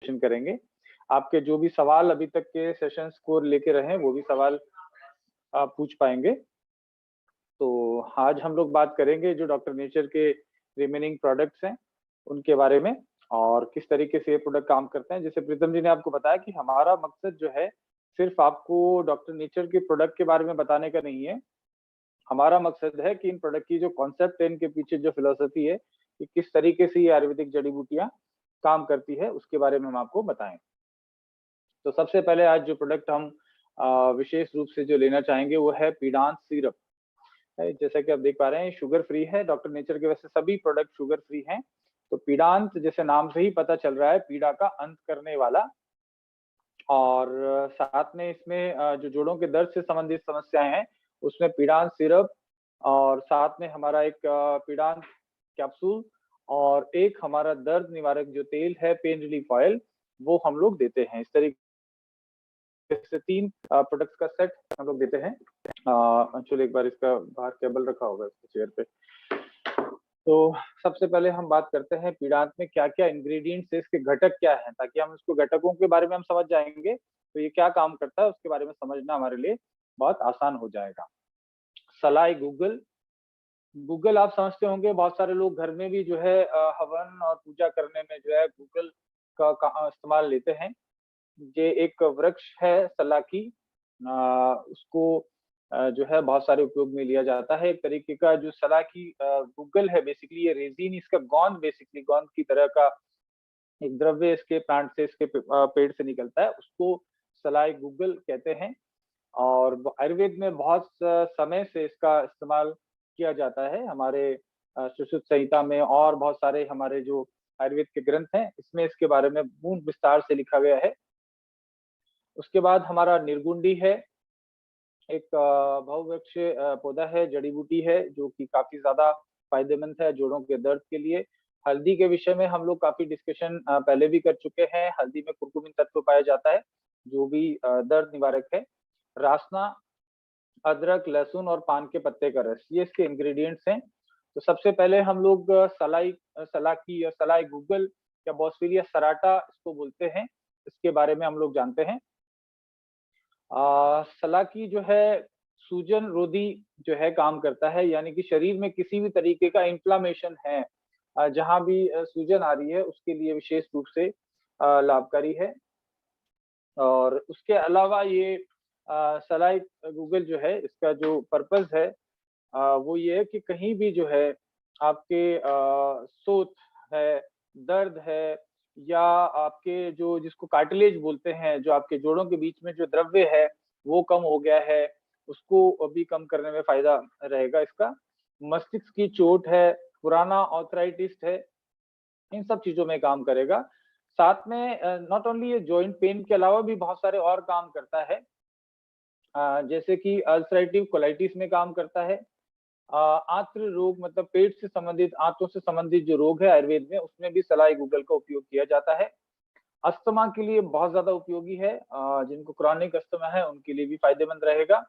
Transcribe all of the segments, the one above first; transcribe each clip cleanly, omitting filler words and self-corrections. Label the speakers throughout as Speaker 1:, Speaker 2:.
Speaker 1: करेंगे। आपके जो भी सवाल अभी तक के सेशंस को लेके रहे वो भी सवाल आप पूछ पाएंगे। तो आज हम लोग बात करेंगे जो डॉक्टर नेचर के रिमेनिंग प्रोडक्ट्स हैं उनके बारे में और किस तरीके से ये प्रोडक्ट काम करते हैं। जैसे प्रीतम जी ने आपको बताया कि हमारा मकसद जो है सिर्फ आपको डॉक्टर नेचर के प्रोडक्ट के बारे में बताने का नहीं है। हमारा मकसद है कि इन प्रोडक्ट की जो कॉन्सेप्ट है, इनके पीछे जो फिलोसफी है कि किस तरीके से ये आयुर्वेदिक जड़ी बूटियां काम करती है उसके बारे में हम आपको बताएं। तो सबसे पहले आज जो प्रोडक्ट हम विशेष रूप से जो लेना चाहेंगे वो है पीडांत सिरप। जैसा कि आप देख पा रहे हैं शुगर फ्री है। डॉक्टर नेचर के वैसे सभी प्रोडक्ट शुगर फ्री हैं। तो पीडांत जैसे नाम से ही पता चल रहा है, पीड़ा का अंत करने वाला। और साथ में इसमें जो जोड़ों के दर्द से संबंधित समस्याएं हैं उसमें पीडांत सिरप और साथ में हमारा एक पीडांत कैप्सूल और एक हमारा दर्द निवारक जो तेल है पेन रिलीफ ऑयल वो हम लोग देते हैं। इस तरीके से 3 प्रोडक्ट्स का सेट हम लोग देते हैं। अंशुल एक बार इसका बाहर केबल रखा होगा इसके चेयर पे। तो सबसे पहले हम बात करते हैं पीडांत में क्या क्या इंग्रेडिएंट्स है, इसके घटक क्या हैं, ताकि हम इसको घटकों के बारे में हम समझ जाएंगे तो ये क्या काम करता है उसके बारे में समझना हमारे लिए बहुत आसान हो जाएगा। सलाई गूगल। गूगल आप समझते होंगे, बहुत सारे लोग घर में भी जो है हवन और पूजा करने में जो है गूगल का इस्तेमाल लेते हैं। ये एक वृक्ष है सलाकी, उसको जो है बहुत सारे उपयोग में लिया जाता है। एक तरीके का जो सलाकी गूगल है, बेसिकली ये रेजिन, इसका गोंद, बेसिकली गोंद की तरह का एक द्रव्य इसके प्लांट से, इसके पेड़ से निकलता है, उसको सलाई गूगल कहते हैं। और आयुर्वेद में बहुत समय से इसका इस्तेमाल किया जाता है। हमारे सुश्रुत संहिता में और बहुत सारे हमारे जो आयुर्वेद के ग्रंथ हैं इसमें इसके बारे में पूर्ण विस्तार से लिखा गया है। उसके बाद हमारा निर्गुंडी है, एक बहुवृक्ष पौधा है, जड़ी बूटी है जो कि काफी ज्यादा फायदेमंद है जोड़ों के दर्द के लिए। हल्दी के विषय में हम लोग काफी डिस्कशन पहले भी कर चुके हैं। हल्दी में कुर्कुमिन तत्व पाया जाता है जो भी दर्द निवारक है। रासना, अदरक, लहसुन और पान के पत्ते का रस, ये इसके इंग्रेडिएंट्स हैं। तो सबसे पहले हम लोग सलाकी या सलाई गूगल या बॉस्फेरिया सराटा इसको बोलते हैं, इसके बारे में हम लोग जानते हैं। सलाकी जो है सूजन रोधी जो है काम करता है, यानी कि शरीर में किसी भी तरीके का इन्फ्लामेशन है, जहां भी सूजन आ रही है उसके लिए विशेष रूप से लाभकारी है। और उसके अलावा ये सलाई गूगल जो है इसका जो पर्पस है वो ये है कि कहीं भी जो है आपके सोत है, दर्द है, या आपके जो जिसको कार्टिलेज बोलते हैं, जो आपके जोड़ों के बीच में जो द्रव्य है वो कम हो गया है, उसको अभी कम करने में फायदा रहेगा इसका। मस्तिष्क की चोट है, पुराना ऑर्थराइटिस है, इन सब चीजों में काम करेगा। साथ में नॉट ओनली ये जॉइंट पेन के अलावा भी बहुत सारे और काम करता है, जैसे कि अल्सरेटिव कोलाइटिस में काम करता है। आंत्र रोग मतलब पेट से संबंधित, आंतों से संबंधित जो रोग है आयुर्वेद में उसमें भी सलाई गूगल का उपयोग किया जाता है। अस्थमा के लिए बहुत ज्यादा उपयोगी है, जिनको क्रॉनिक अस्थमा है उनके लिए भी फायदेमंद रहेगा।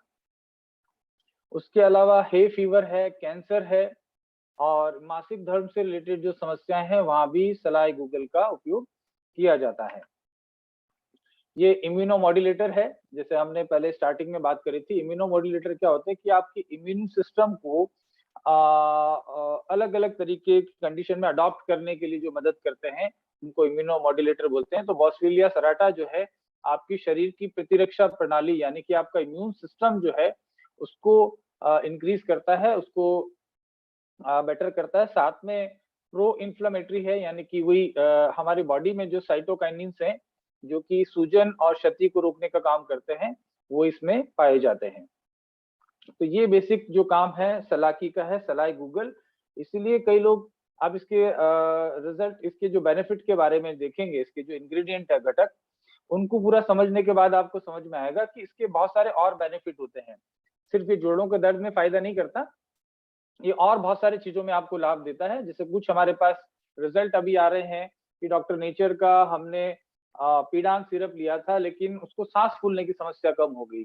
Speaker 1: उसके अलावा हे फीवर है, कैंसर है और मासिक धर्म से रिलेटेड जो समस्याएं हैं वहां भी सलाई गूगल का उपयोग किया जाता है। ये इम्यूनोमॉड्यूलेटर है, जैसे हमने पहले स्टार्टिंग में बात करी थी। इम्यूनोमॉड्यूलेटर क्या होते हैं कि आपके इम्यून सिस्टम को अलग अलग तरीके की कंडीशन में अडॉप्ट करने के लिए जो मदद करते हैं उनको इम्यूनोमॉड्यूलेटर बोलते हैं। तो बॉस्वेलिया सराटा जो है आपकी शरीर की प्रतिरक्षा प्रणाली, यानी कि आपका इम्यून सिस्टम जो है उसको इंक्रीज करता है, उसको बेटर करता है। साथ में प्रो इन्फ्लेमेटरी है, यानी कि वही हमारी बॉडी में जो साइटोकाइनिन्स हैं जो कि सूजन और क्षति को रोकने का काम करते हैं वो इसमें पाए जाते हैं। तो ये बेसिक जो काम है सलाकी का है, सलाई गूगल। इसीलिए कई लोग, आप इसके रिजल्ट, इसके जो बेनिफिट के बारे में देखेंगे, इसके जो इंग्रेडिएंट है घटक, उनको पूरा समझने के बाद आपको समझ में आएगा कि इसके बहुत सारे और बेनिफिट होते हैं। सिर्फ ये जोड़ों के दर्द में फायदा नहीं करता, ये और बहुत सारी चीजों में आपको लाभ देता है। जैसे कुछ हमारे पास रिजल्ट अभी आ रहे हैं कि डॉक्टर नेचर का हमने पीडांत सिरप लिया था लेकिन उसको सांस फूलने की समस्या कम हो गई,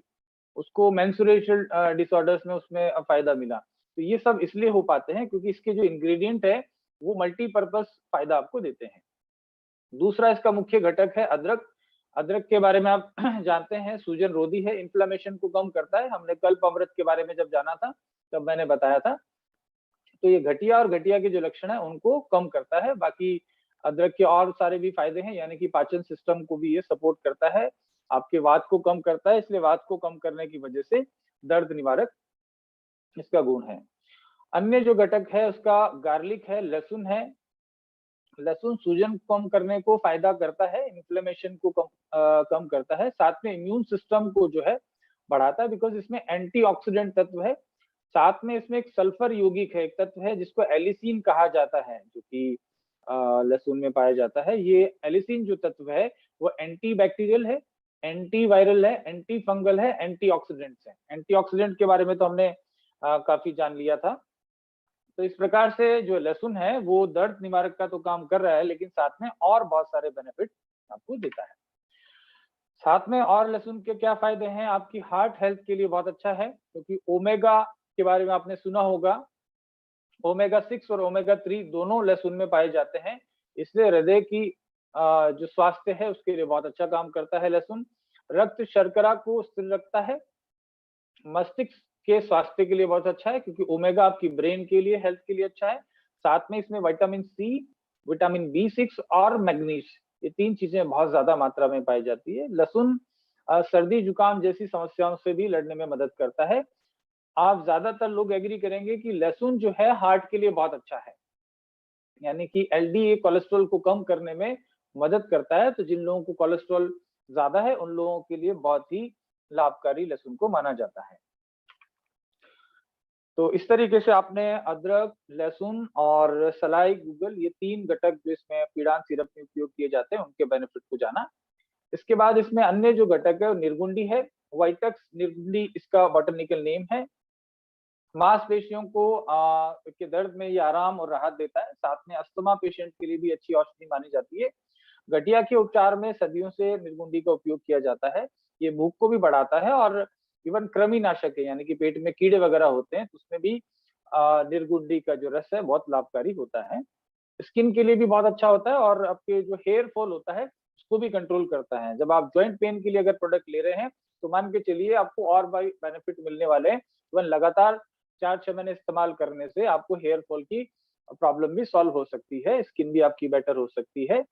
Speaker 1: उसको मेंस्ट्रुएशन डिसऑर्डर्स में उसमें फायदा मिला। तो ये सब इसलिए हो पाते हैं क्योंकि इसके जो इंग्रेडिएंट है वो मल्टीपर्पज फायदा आपको देते हैं। दूसरा इसका मुख्य घटक है अदरक। अदरक के बारे में आप जानते हैं, सूजन रोधी है, इन्फ्लेमेशन को कम करता है। हमने कल्प अमृत के बारे में जब जाना था तब मैंने बताया था। तो ये घटिया और घटिया के जो लक्षण है उनको कम करता है। बाकी अदरक के और सारे भी फायदे हैं, यानी कि पाचन सिस्टम को भी ये सपोर्ट करता है, आपके वात को कम करता है, इसलिए वात को कम करने की वजह से दर्द निवारक इसका गुण है। अन्य जो घटक है उसका गार्लिक है, लहसुन है। लहसुन सूजन कम करने को फायदा करता है, इन्फ्लेमेशन को कम करता है, साथ में इम्यून सिस्टम को जो है बढ़ाता है, बिकॉज इसमें एंटीऑक्सीडेंट तत्व है। साथ में इसमें एक सल्फर यौगिक है, एक तत्व है जिसको एलिसिन कहा जाता है, जो कि लहसुन में पाया जाता है। ये एलिसिन जो तत्व है वो एंटी बैक्टीरियल है, एंटी वायरल है, एंटी फंगल है, एंटीऑक्सीडेंट्स है। एंटीऑक्सीडेंट के बारे में तो हमने काफी जान लिया था। तो इस प्रकार से जो लहसुन है वो दर्द निवारक का तो काम कर रहा है, लेकिन साथ में और बहुत सारे बेनिफिट आपको देता है। साथ में और लहसुन के क्या फायदे हैं, आपकी हार्ट हेल्थ के लिए बहुत अच्छा है, क्योंकि ओमेगा के बारे में आपने सुना होगा। ओमेगा 6 और ओमेगा 3 दोनों लहसुन में पाए जाते हैं, इसलिए हृदय की जो स्वास्थ्य है उसके लिए बहुत अच्छा काम करता है लहसुन। रक्त शर्करा को स्थिर रखता है। मस्तिष्क के स्वास्थ्य के लिए बहुत अच्छा है, क्योंकि ओमेगा आपकी ब्रेन के लिए, हेल्थ के लिए अच्छा है। साथ में इसमें विटामिन सी, विटामिन B6 और मैग्नीज, ये 3 चीजें बहुत ज्यादा मात्रा में पाई जाती है। लहसुन सर्दी जुकाम जैसी समस्याओं से भी लड़ने में मदद करता है। आप ज्यादातर लोग एग्री करेंगे कि लहसुन जो है हार्ट के लिए बहुत अच्छा है, यानी कि LDL कोलेस्ट्रॉल को कम करने में मदद करता है। तो जिन लोगों को कोलेस्ट्रॉल ज्यादा है उन लोगों के लिए बहुत ही लाभकारी लहसुन को माना जाता है। तो इस तरीके से आपने अदरक, लहसुन और सलाई गूगल, ये 3 घटक जो इसमें पीड़ान सिरप में उपयोग किए जाते हैं, उनके बेनिफिट को जाना। इसके बाद इसमें अन्य जो घटक है वो निर्गुंडी है। वाइटक्स निर्गुंडी इसका बॉटनिकल नेम है। मांसपेशियों को के दर्द में ये आराम और राहत देता है। साथ में अस्थमा पेशेंट के लिए भी अच्छी औषधि मानी जाती है। गठिया के उपचार में सदियों से निर्गुंडी का उपयोग किया जाता है। ये भूख को भी बढ़ाता है और इवन कृमिनाशक है, यानी कि पेट में कीड़े वगैरह होते हैं तो उसमें भी निर्गुंडी का जो रस है बहुत लाभकारी होता है। स्किन के लिए भी बहुत अच्छा होता है और आपके जो हेयर फॉल होता है उसको भी कंट्रोल करता है। जब आप जॉइंट पेन के लिए अगर प्रोडक्ट ले रहे हैं तो मान के चलिए आपको और भाई बेनिफिट मिलने वाले हैं। इवन लगातार 4-6 महीने इस्तेमाल करने से आपको हेयर फॉल की प्रॉब्लम भी सॉल्व हो सकती है, स्किन भी आपकी बेटर हो सकती है।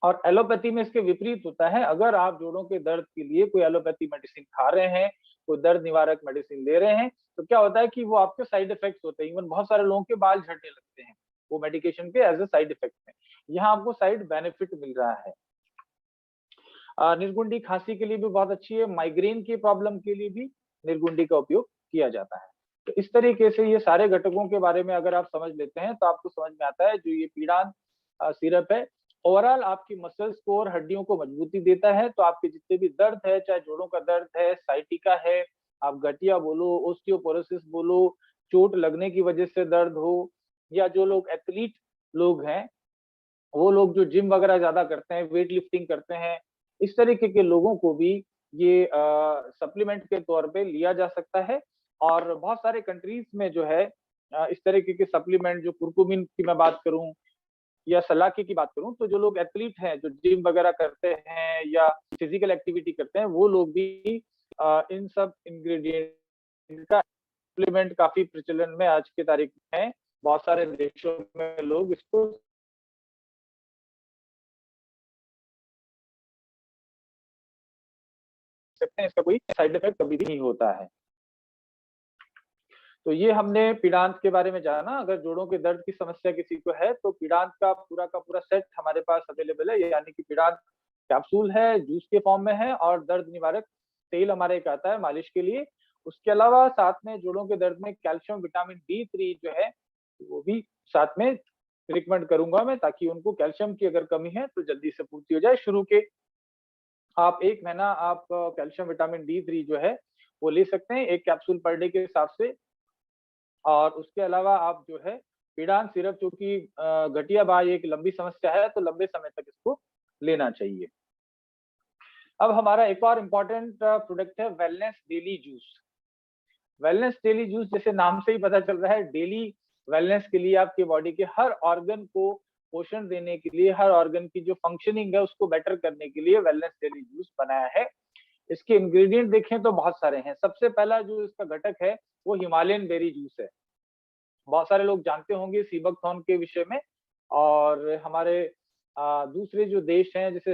Speaker 1: और एलोपैथी में इसके विपरीत होता है। अगर आप जोड़ों के दर्द के लिए कोई एलोपैथी मेडिसिन खा रहे हैं, कोई दर्द निवारक मेडिसिन ले रहे हैं, तो क्या होता है कि वो आपके साइड इफेक्ट्स होते हैं। इवन बहुत सारे लोगों के बाल झड़ने लगते हैं वो मेडिकेशन के एज ए साइड इफेक्ट में। यहाँ आपको साइड बेनिफिट मिल रहा है। निर्गुंडी खांसी के लिए भी बहुत अच्छी है। माइग्रेन की प्रॉब्लम के लिए भी निर्गुंडी का उपयोग किया जाता है। तो इस तरीके से ये सारे घटकों के बारे में अगर आप समझ लेते हैं तो आपको समझ में आता है जो ये पीड़ान सिरप है ओवरऑल आपकी मसल्स को और हड्डियों को मजबूती देता है। तो आपके जितने भी दर्द है, चाहे जोड़ों का दर्द है, साइटिका है, आप गठिया बोलो, ओस्टियोपोरोसिस बोलो, चोट लगने की वजह से दर्द हो, या जो लोग एथलीट लोग हैं, वो लोग जो जिम वगैरह ज्यादा करते हैं, वेट लिफ्टिंग करते हैं, इस तरीके के लोगों को भी ये सप्लीमेंट के तौर पे लिया जा सकता है। और बहुत सारे कंट्रीज में जो है इस तरीके के सप्लीमेंट, जो कुरकुमिन की मैं बात करूं या सलाकी की बात करूं, तो जो लोग एथलीट हैं, जो जिम वगैरह करते हैं या फिजिकल एक्टिविटी करते हैं, वो लोग भी इन सब इंग्रेडिएंट का सप्लीमेंट काफी प्रचलन में आज की तारीख में है। बहुत सारे देशों में लोग इसको सकते हैं, इसका कोई साइड इफेक्ट कभी भी नहीं होता है। तो ये हमने पीड़ांत के बारे में जाना। अगर जोड़ों के दर्द की समस्या किसी को है तो पीड़ांत का पूरा सेट हमारे पास अवेलेबल है, यानी कि पीड़ांत कैप्सूल है, जूस के फॉर्म में है, और दर्द निवारक तेल हमारे एक आता है मालिश के लिए। उसके अलावा साथ में जोड़ों के दर्द में कैल्शियम विटामिन D3 जो है वो भी साथ में रिकमेंड करूंगा मैं, ताकि उनको कैल्शियम की अगर कमी है तो जल्दी से पूर्ति हो जाए। शुरू के आप 1 महीना आप कैल्शियम विटामिन D3 जो है वो ले सकते हैं 1 कैप्सूल पर डे के हिसाब से। और उसके अलावा आप जो है पीड़ान सिरप, चूंकि गठिया बाई एक लंबी समस्या है तो लंबे समय तक इसको लेना चाहिए। अब हमारा एक और इम्पोर्टेंट प्रोडक्ट है wellness daily juice. Wellness daily juice, जैसे नाम से ही पता चल रहा है, डेली वेलनेस के लिए आपके बॉडी के हर ऑर्गन को पोषण देने के लिए, हर ऑर्गन की जो फंक्शनिंग है उसको बेटर करने के लिए वेलनेस डेली जूस बनाया है। इसके इंग्रेडिएंट देखें तो बहुत सारे हैं। सबसे पहला जो इसका घटक है वो हिमालयन बेरी जूस है। बहुत सारे लोग जानते होंगे सीबकथॉर्न के विषय में। और हमारे दूसरे जो देश हैं जैसे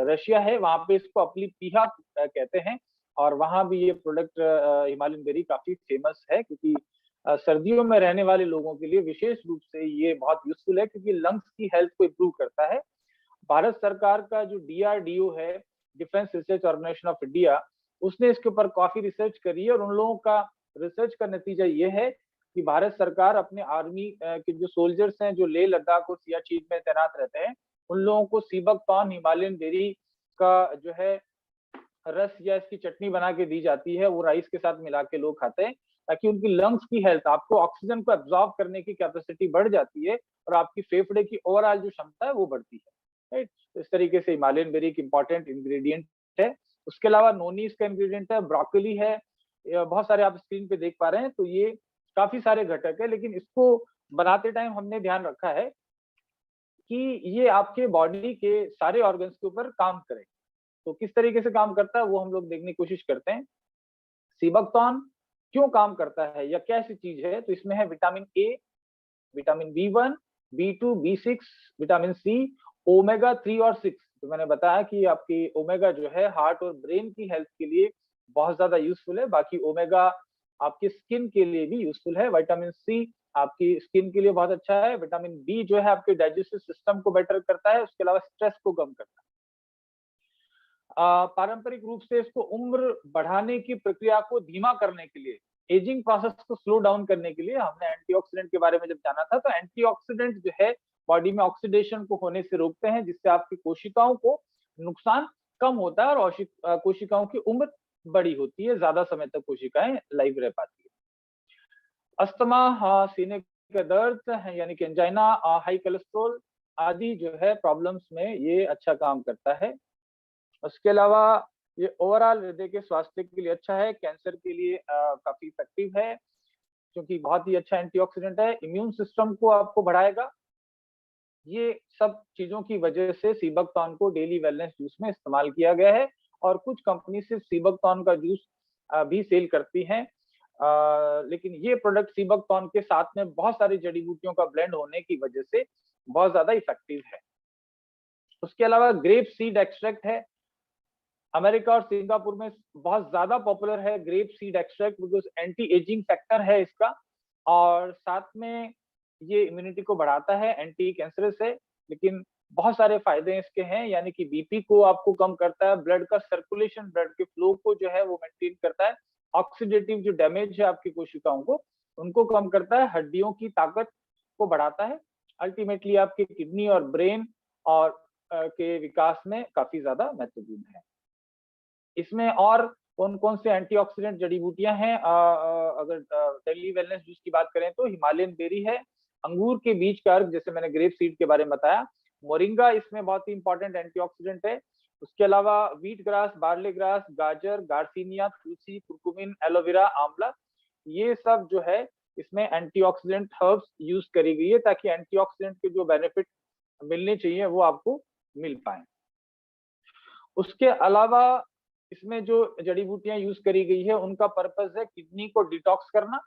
Speaker 1: रशिया है, वहां पे इसको अपली पीहा कहते हैं। और वहां भी ये प्रोडक्ट हिमालयन बेरी काफी फेमस है, क्योंकि सर्दियों में रहने वाले लोगों के लिए विशेष रूप से ये बहुत यूजफुल है, क्योंकि लंग्स की हेल्थ को इम्प्रूव करता है। भारत सरकार का जो DRDO है, defence research organisation of India, उसने इसके ऊपर काफी रिसर्च करी है। और उन लोगों का रिसर्च का नतीजा ये है कि भारत सरकार अपने आर्मी के जो सोल्जर्स हैं जो लेह लद्दाख और सियाचिन में तैनात रहते हैं, उन लोगों को सीबकथॉर्न हिमालयन बेरी का जो है रस या इसकी चटनी बना के दी जाती है। वो राइस के साथ मिला के लोग खाते हैं, ताकि उनकी लंग्स की हेल्थ, आपको ऑक्सीजन को एब्जॉर्ब करने की कैपेसिटी बढ़ जाती है और आपकी फेफड़े की ओवरऑल जो क्षमता है वो बढ़ती है। राइट, तो इस तरीके से हिमालयन बेरी एक इंपॉर्टेंट इंग्रेडिएंट है। उसके अलावा नोनी इसका इंग्रेडिएंट है, ब्रोकोली है, बहुत सारे आप स्क्रीन पे देख पा रहे हैं। तो ये काफी सारे घटक है, लेकिन इसको बनाते टाइम हमने ध्यान रखा है कि ये आपके बॉडी के सारे ऑर्गन्स के ऊपर काम करे। तो किस तरीके से काम करता है वो हम लोग देखने की कोशिश करते हैं। सीबकथॉर्न क्यों काम करता है या क्या ऐसी चीज है, तो इसमें है vitamin A, vitamin B1, B2, B6, vitamin C, omega 3 और 6। तो मैंने बताया कि आपकी ओमेगा जो है हार्ट और ब्रेन की हेल्थ के लिए बहुत ज्यादा यूजफुल है। बाकी ओमेगा आपकी स्किन के लिए भी यूजफुल है। विटामिन सी आपकी स्किन के लिए बहुत अच्छा है। विटामिन बी जो है आपके डाइजेस्टिव सिस्टम को बेटर करता है, उसके अलावा स्ट्रेस को कम करता है। पारंपरिक रूप से इसको उम्र बढ़ाने की प्रक्रिया को धीमा करने के लिए, एजिंग प्रोसेस को स्लो डाउन करने के लिए हमने एंटीऑक्सीडेंट के बारे में जब जाना था, तो एंटीऑक्सीडेंट जो है बॉडी में ऑक्सीडेशन को होने से रोकते हैं, जिससे आपकी कोशिकाओं को नुकसान कम होता है और कोशिकाओं की उम्र बड़ी होती है, ज्यादा समय तक कोशिकाएं लाइव रह पाती है। अस्थमा, सीने का दर्द है यानी कि एंजाइना, हाई कोलेस्ट्रॉल आदि जो है प्रॉब्लम्स में ये अच्छा काम करता है। उसके अलावा ये ओवरऑल हृदय के स्वास्थ्य के लिए अच्छा है, कैंसर के लिए काफी इफेक्टिव है, क्योंकि बहुत ही अच्छा एंटीऑक्सीडेंट है। इम्यून सिस्टम को आपको बढ़ाएगा। ये सब चीजों की वजह से सीबकथॉर्न को डेली वेलनेस जूस में इस्तेमाल किया गया है। और कुछ कंपनी सिर्फ सीबकथॉर्न का जूस भी सेल करती हैं, लेकिन ये प्रोडक्ट सीबकथॉर्न के साथ में बहुत सारी जड़ी बूटियों का ब्लेंड होने की वजह से बहुत ज्यादा इफेक्टिव है। उसके अलावा ग्रेप सीड एक्सट्रैक्ट है, अमेरिका और सिंगापुर में बहुत ज्यादा पॉपुलर है grape seed extract, because anti ageing factor है इसका। और साथ में ये इम्यूनिटी को बढ़ाता है, एंटी कैंसरस है। लेकिन बहुत सारे फायदे इसके हैं, यानी कि बीपी को आपको कम करता है, ब्लड का सर्कुलेशन, ब्लड के फ्लो को जो है वो मेंटेन करता है, ऑक्सीडेटिव जो डैमेज है आपकी कोशिकाओं को उनको कम करता है, हड्डियों की ताकत को बढ़ाता है, अल्टीमेटली आपके किडनी और ब्रेन और के विकास में काफी ज्यादा महत्वपूर्ण है। इसमें और कौन कौन से एंटीऑक्सीडेंट जड़ी बूटियां हैं, अगर डेली वेलनेस जूस की बात करें तो हिमालयन बेरी है, अंगूर के बीज का अर्क जैसे मैंने ग्रेप सीड के बारे में बताया, मोरिंगा इसमें बहुत ही इंपॉर्टेंट एंटीऑक्सीडेंट है। उसके अलावा व्हीट ग्रास, बार्ले ग्रास, गाजर, गार्सिनिया, तुलसी, कुरकुमिन, एलोवेरा, आंवला, ये सब जो है इसमें एंटीऑक्सीडेंट हर्ब्स यूज करी गई है, ताकि एंटीऑक्सीडेंट के जो बेनिफिट मिलने चाहिए वो आपको मिल पाए। उसके अलावा इसमें जो जड़ी बूटियां यूज करी गई है उनका पर्पस है किडनी को डिटॉक्स करना,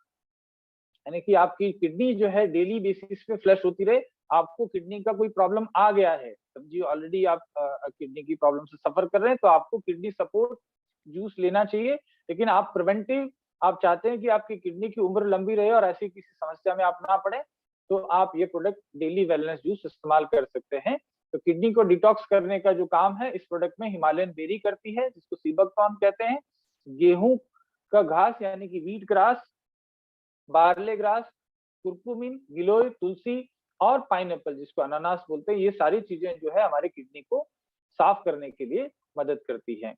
Speaker 1: यानी कि आपकी किडनी जो है डेली बेसिस पे फ्लश होती रहे। आपको किडनी का कोई प्रॉब्लम आ गया है, समझिए ऑलरेडी आप किडनी की प्रॉब्लम से सफर कर रहे हैं, तो आपको किडनी सपोर्ट जूस लेना चाहिए। लेकिन आप प्रिवेंटिव, आप चाहते हैं कि आपकी किडनी की उम्र लंबी रहे और ऐसी किसी समस्या में आप ना पड़े, तो आप ये प्रोडक्ट डेली वेलनेस जूस इस्तेमाल कर सकते हैं। तो किडनी को डिटॉक्स करने का जो काम है इस प्रोडक्ट में हिमालयन बेरी करती है, जिसको सीबकथॉर्न कहते हैं। गेहूं का घास यानी कि wheat grass, barley grass, curcumin, गिलोय, तुलसी और पाइनएप्पल जिसको अनानास बोलते हैं, ये सारी चीजें जो है हमारे किडनी को साफ करने के लिए मदद करती हैं।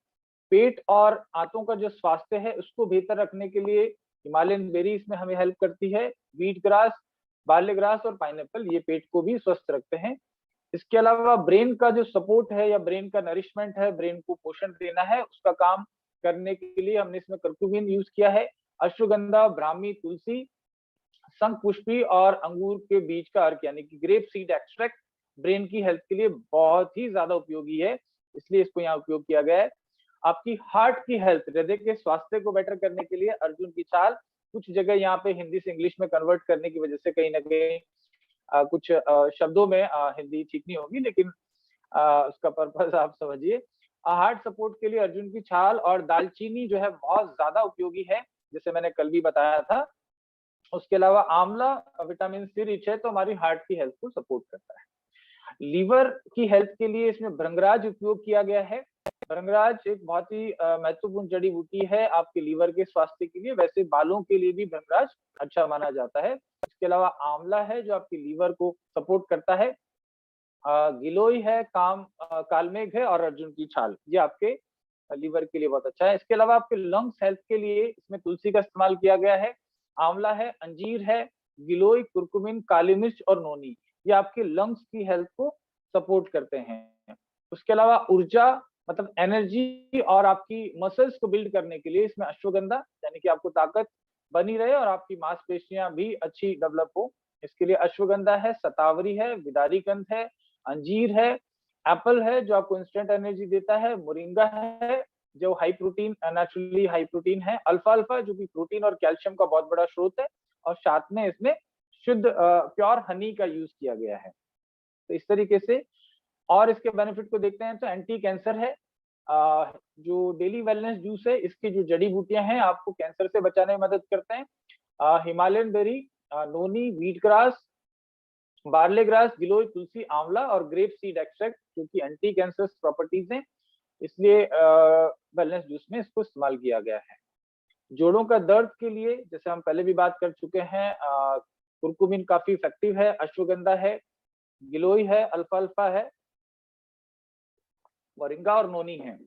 Speaker 1: पेट और आंतों का जो स्वास्थ्य है उसको बेहतर रखने के लिए हिमालयन बेरी इसमें हमें हेल्प करती है। व्हीट ग्रास, बार्ले ग्रास और पाइनएप्पल ये पेट को भी स्वस्थ रखते हैं। इसके अलावा ब्रेन का जो सपोर्ट है या ब्रेन का नरिशमेंट है, ब्रेन को पोषण देना है, उसका काम करने के लिए हमने इसमें कर्क्यूमिन यूज किया है। अश्वगंधा, ब्राह्मी, तुलसी, शंख पुष्पी और अंगूर के बीज का अर्क यानी कि ग्रेप सीड एक्सट्रैक्ट, ब्रेन की हेल्थ के लिए बहुत ही ज्यादा उपयोगी है, इसलिए इसको यहाँ उपयोग किया गया है। आपकी हार्ट की हेल्थ, हृदय के स्वास्थ्य को बेटर करने के लिए अर्जुन की छाल, कुछ जगह यहाँ पे हिंदी से इंग्लिश में कन्वर्ट करने की वजह से कहीं ना कहीं कुछ शब्दों में हिंदी ठीक नहीं होगी, लेकिन उसका पर्पज आप समझिए। हार्ट सपोर्ट के लिए अर्जुन की छाल और दालचीनी जो है बहुत ज्यादा उपयोगी है, जैसे मैंने कल भी बताया था। उसके अलावा आंवला विटामिन सी रिच है, तो हमारी हार्ट की हेल्थ को सपोर्ट करता है। लीवर की हेल्थ के लिए इसमें भृंगराज उपयोग किया गया है। भृंगराज एक बहुत ही महत्वपूर्ण जड़ी बूटी है आपके लीवर के स्वास्थ्य के लिए, वैसे बालों के लिए भी भृंगराज अच्छा माना जाता है। इसके अलावा आंवला है जो आपके लीवर को सपोर्ट करता है। गिलोय है, कालमेघ है और अर्जुन की छाल, ये आपके लीवर के लिए बहुत अच्छा है। इसके अलावा आपके लंग्स हेल्थ के लिए इसमें तुलसी का इस्तेमाल किया गया है। आंवला है, अंजीर है, गिलोय, कुरकुमिन, काली मिर्च और नोनी, ये आपके लंग्स की हेल्थ को सपोर्ट करते हैं। उसके अलावा ऊर्जा मतलब एनर्जी और आपकी मसल्स को बिल्ड करने के लिए इसमें अश्वगंधा, यानी कि आपको ताकत बनी रहे और आपकी मांसपेशियां भी अच्छी डेवलप हो, इसके लिए अश्वगंधा है, शतावरी है, विदारीकंद है, अंजीर है, एप्पल है जो आपको इंस्टेंट एनर्जी देता है, मोरिंगा है जो high protein, naturally high protein है, अल्फा अल्फा जो कि प्रोटीन और कैल्शियम का बहुत बड़ा स्रोत है, और साथ में इसमें शुद्ध प्योर हनी का यूज किया गया है। तो इस तरीके से, और इसके बेनिफिट को देखते हैं तो एंटी कैंसर है। जो डेली वेलनेस जूस है, इसकी जो जड़ी बूटियां हैं आपको कैंसर से बचाने में मदद करते हैं। हिमालयन बेरी, नोनी, व्हीट ग्रास, बार्ले ग्रास, गिलोय, तुलसी, आंवला और ग्रेप सीड एक्सट्रैक्ट, जो कि एंटी कैंसर प्रॉपर्टीज हैं, इसलिए वेलनेस जूस में इसको इस्तेमाल किया गया है। जोड़ों का दर्द के लिए जैसे हम पहले भी बात कर चुके हैं, कुरकुमिन काफी इफेक्टिव है, अश्वगंधा है, गिलोय है, अल्फा अल्फा है, मोरिंगा और नोनी है।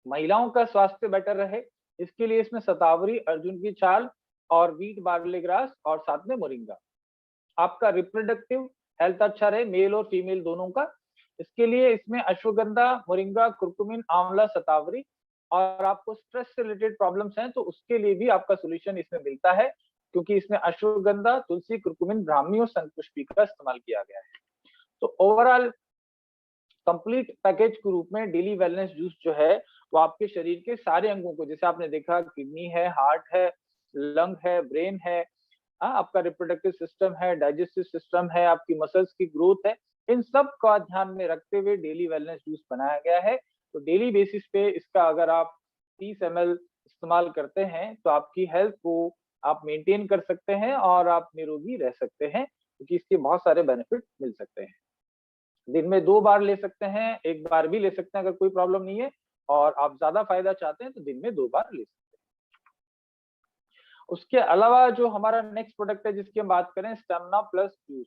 Speaker 1: महिलाओं का स्वास्थ्य बेटर रहे इसके लिए इसमें शतावरी, अर्जुन की छाल और व्हीट बार्ले ग्रास और साथ में मोरिंगा। आपका रिप्रोडक्टिव हेल्थ अच्छा रहे, मेल और फीमेल दोनों का, इसके लिए इसमें अश्वगंधा, मोरिंगा, कुरकुमिन, आंवला, शतावरी, और आपको स्ट्रेस से रिलेटेड प्रॉब्लम्स हैं तो उसके लिए भी आपका सोल्यूशन इसमें मिलता है, क्योंकि इसमें अश्वगंधा, तुलसी, कुरकुमिन, ब्राह्मी और शंखपुष्पी का इस्तेमाल किया गया है। तो ओवरऑल कंप्लीट पैकेज के रूप में डेली वेलनेस जूस जो है वो आपके शरीर के सारे अंगों को, जैसे आपने देखा किडनी है, हार्ट है, लंग है, ब्रेन है, आपका रिप्रोडक्टिव सिस्टम है, डाइजेस्टिव सिस्टम है, आपकी मसल्स की ग्रोथ है, इन सब का ध्यान में रखते हुए डेली वेलनेस जूस बनाया गया है। तो डेली बेसिस पे इसका अगर आप 30 ml इस्तेमाल करते हैं तो आपकी हेल्थ को आप मेंटेन कर सकते हैं और आप निरोगी रह सकते हैं, क्योंकि इसके बहुत सारे बेनिफिट मिल सकते हैं। दिन में 2 बार ले सकते हैं, 1 बार भी ले सकते हैं अगर कोई प्रॉब्लम नहीं है, और आप ज्यादा फायदा चाहते हैं तो दिन में 2 बार ले सकते हैं। उसके अलावा जो हमारा नेक्स्ट प्रोडक्ट है जिसकी हम बात करें, स्टेमिना प्लस जूस,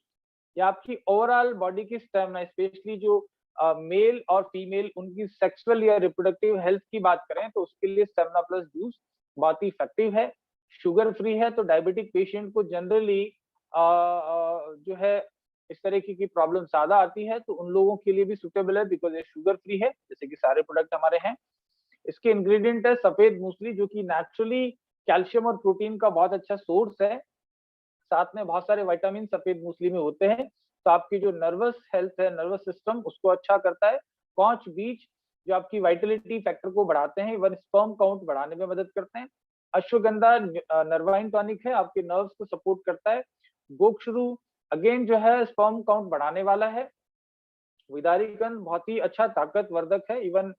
Speaker 1: ये आपकी ओवरऑल बॉडी की स्टेमिना, स्पेशली जो मेल और फीमेल उनकी सेक्सुअल या रिप्रोडक्टिव हेल्थ की बात करें तो उसके लिए स्टेमिना प्लस जूस बहुत ही इफेक्टिव है। शुगर फ्री है, तो डायबिटिक पेशेंट को जनरली जो है इस तरह की प्रॉब्लम ज्यादा आती है, तो उन लोगों के लिए भी सुटेबल है, बिकॉज ये शुगर फ्री है, जैसे कि सारे प्रोडक्ट हमारे हैं। इसके इंग्रेडिएंट है सफेद मूसली, जो कि नेचुरली कैल्शियम और प्रोटीन का बहुत अच्छा सोर्स है, साथ में बहुत सारे विटामिन सफेद मूसली में होते हैं, तो आपकी जो नर्वस हेल्थ है, नर्वस सिस्टम, उसको अच्छा करता है। कॉच बीज जो आपकी वाइटलिटी फैक्टर को बढ़ाते हैं, इवन स्पर्म काउंट बढ़ाने में मदद करते हैं। अश्वगंधा नर्वाइन टॉनिक है, आपके नर्व्स को सपोर्ट करता है। गोक्षरू अगेन जो है स्पर्म काउंट बढ़ाने वाला है। विदारीकंद बहुत ही अच्छा ताकतवर्धक है, इवन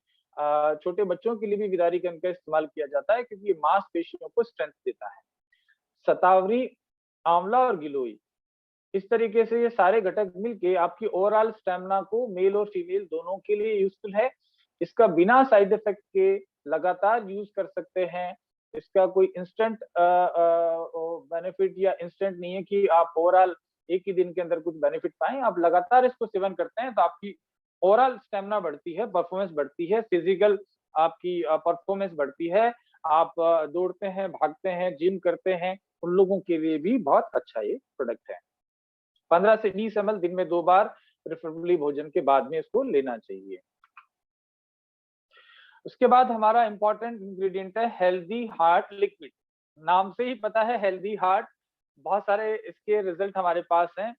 Speaker 1: छोटे बच्चों के लिए भी विदारीकंद का इस्तेमाल किया जाता है, क्योंकि ये मांसपेशियों को स्ट्रेंथ देता है। शतावरी, आंवला और गिलोय, इस तरीके से ये सारे घटक मिलके आपकी ओवरऑल स्टेमिना को मेल और फीमेल दोनों के लिए यूजफुल है। इसका बिना साइड इफेक्ट के लगातार यूज कर सकते हैं। इसका कोई इंस्टेंट बेनिफिट या इंस्टेंट नहीं है कि आप ओवरऑल एक ही दिन के अंदर कुछ बेनिफिट पाएं। आप लगातार इसको सेवन करते हैं तो आपकी ओवरऑल स्टेमिना बढ़ती है, परफॉर्मेंस बढ़ती है, फिजिकल आपकी परफॉर्मेंस बढ़ती है। आप दौड़ते हैं, भागते हैं, जिम करते हैं, उन लोगों के लिए भी बहुत अच्छा ये प्रोडक्ट है। 15 से 20 ml दिन में 2 बार, प्रेफरेबली भोजन के बाद में इसको लेना चाहिए। उसके बाद हमारा इंपॉर्टेंट इंग्रेडिएंट है हेल्दी हार्ट लिक्विड। नाम से ही पता है हेल्दी हार्ट, बहुत सारे इसके रिजल्ट हमारे पास हैं।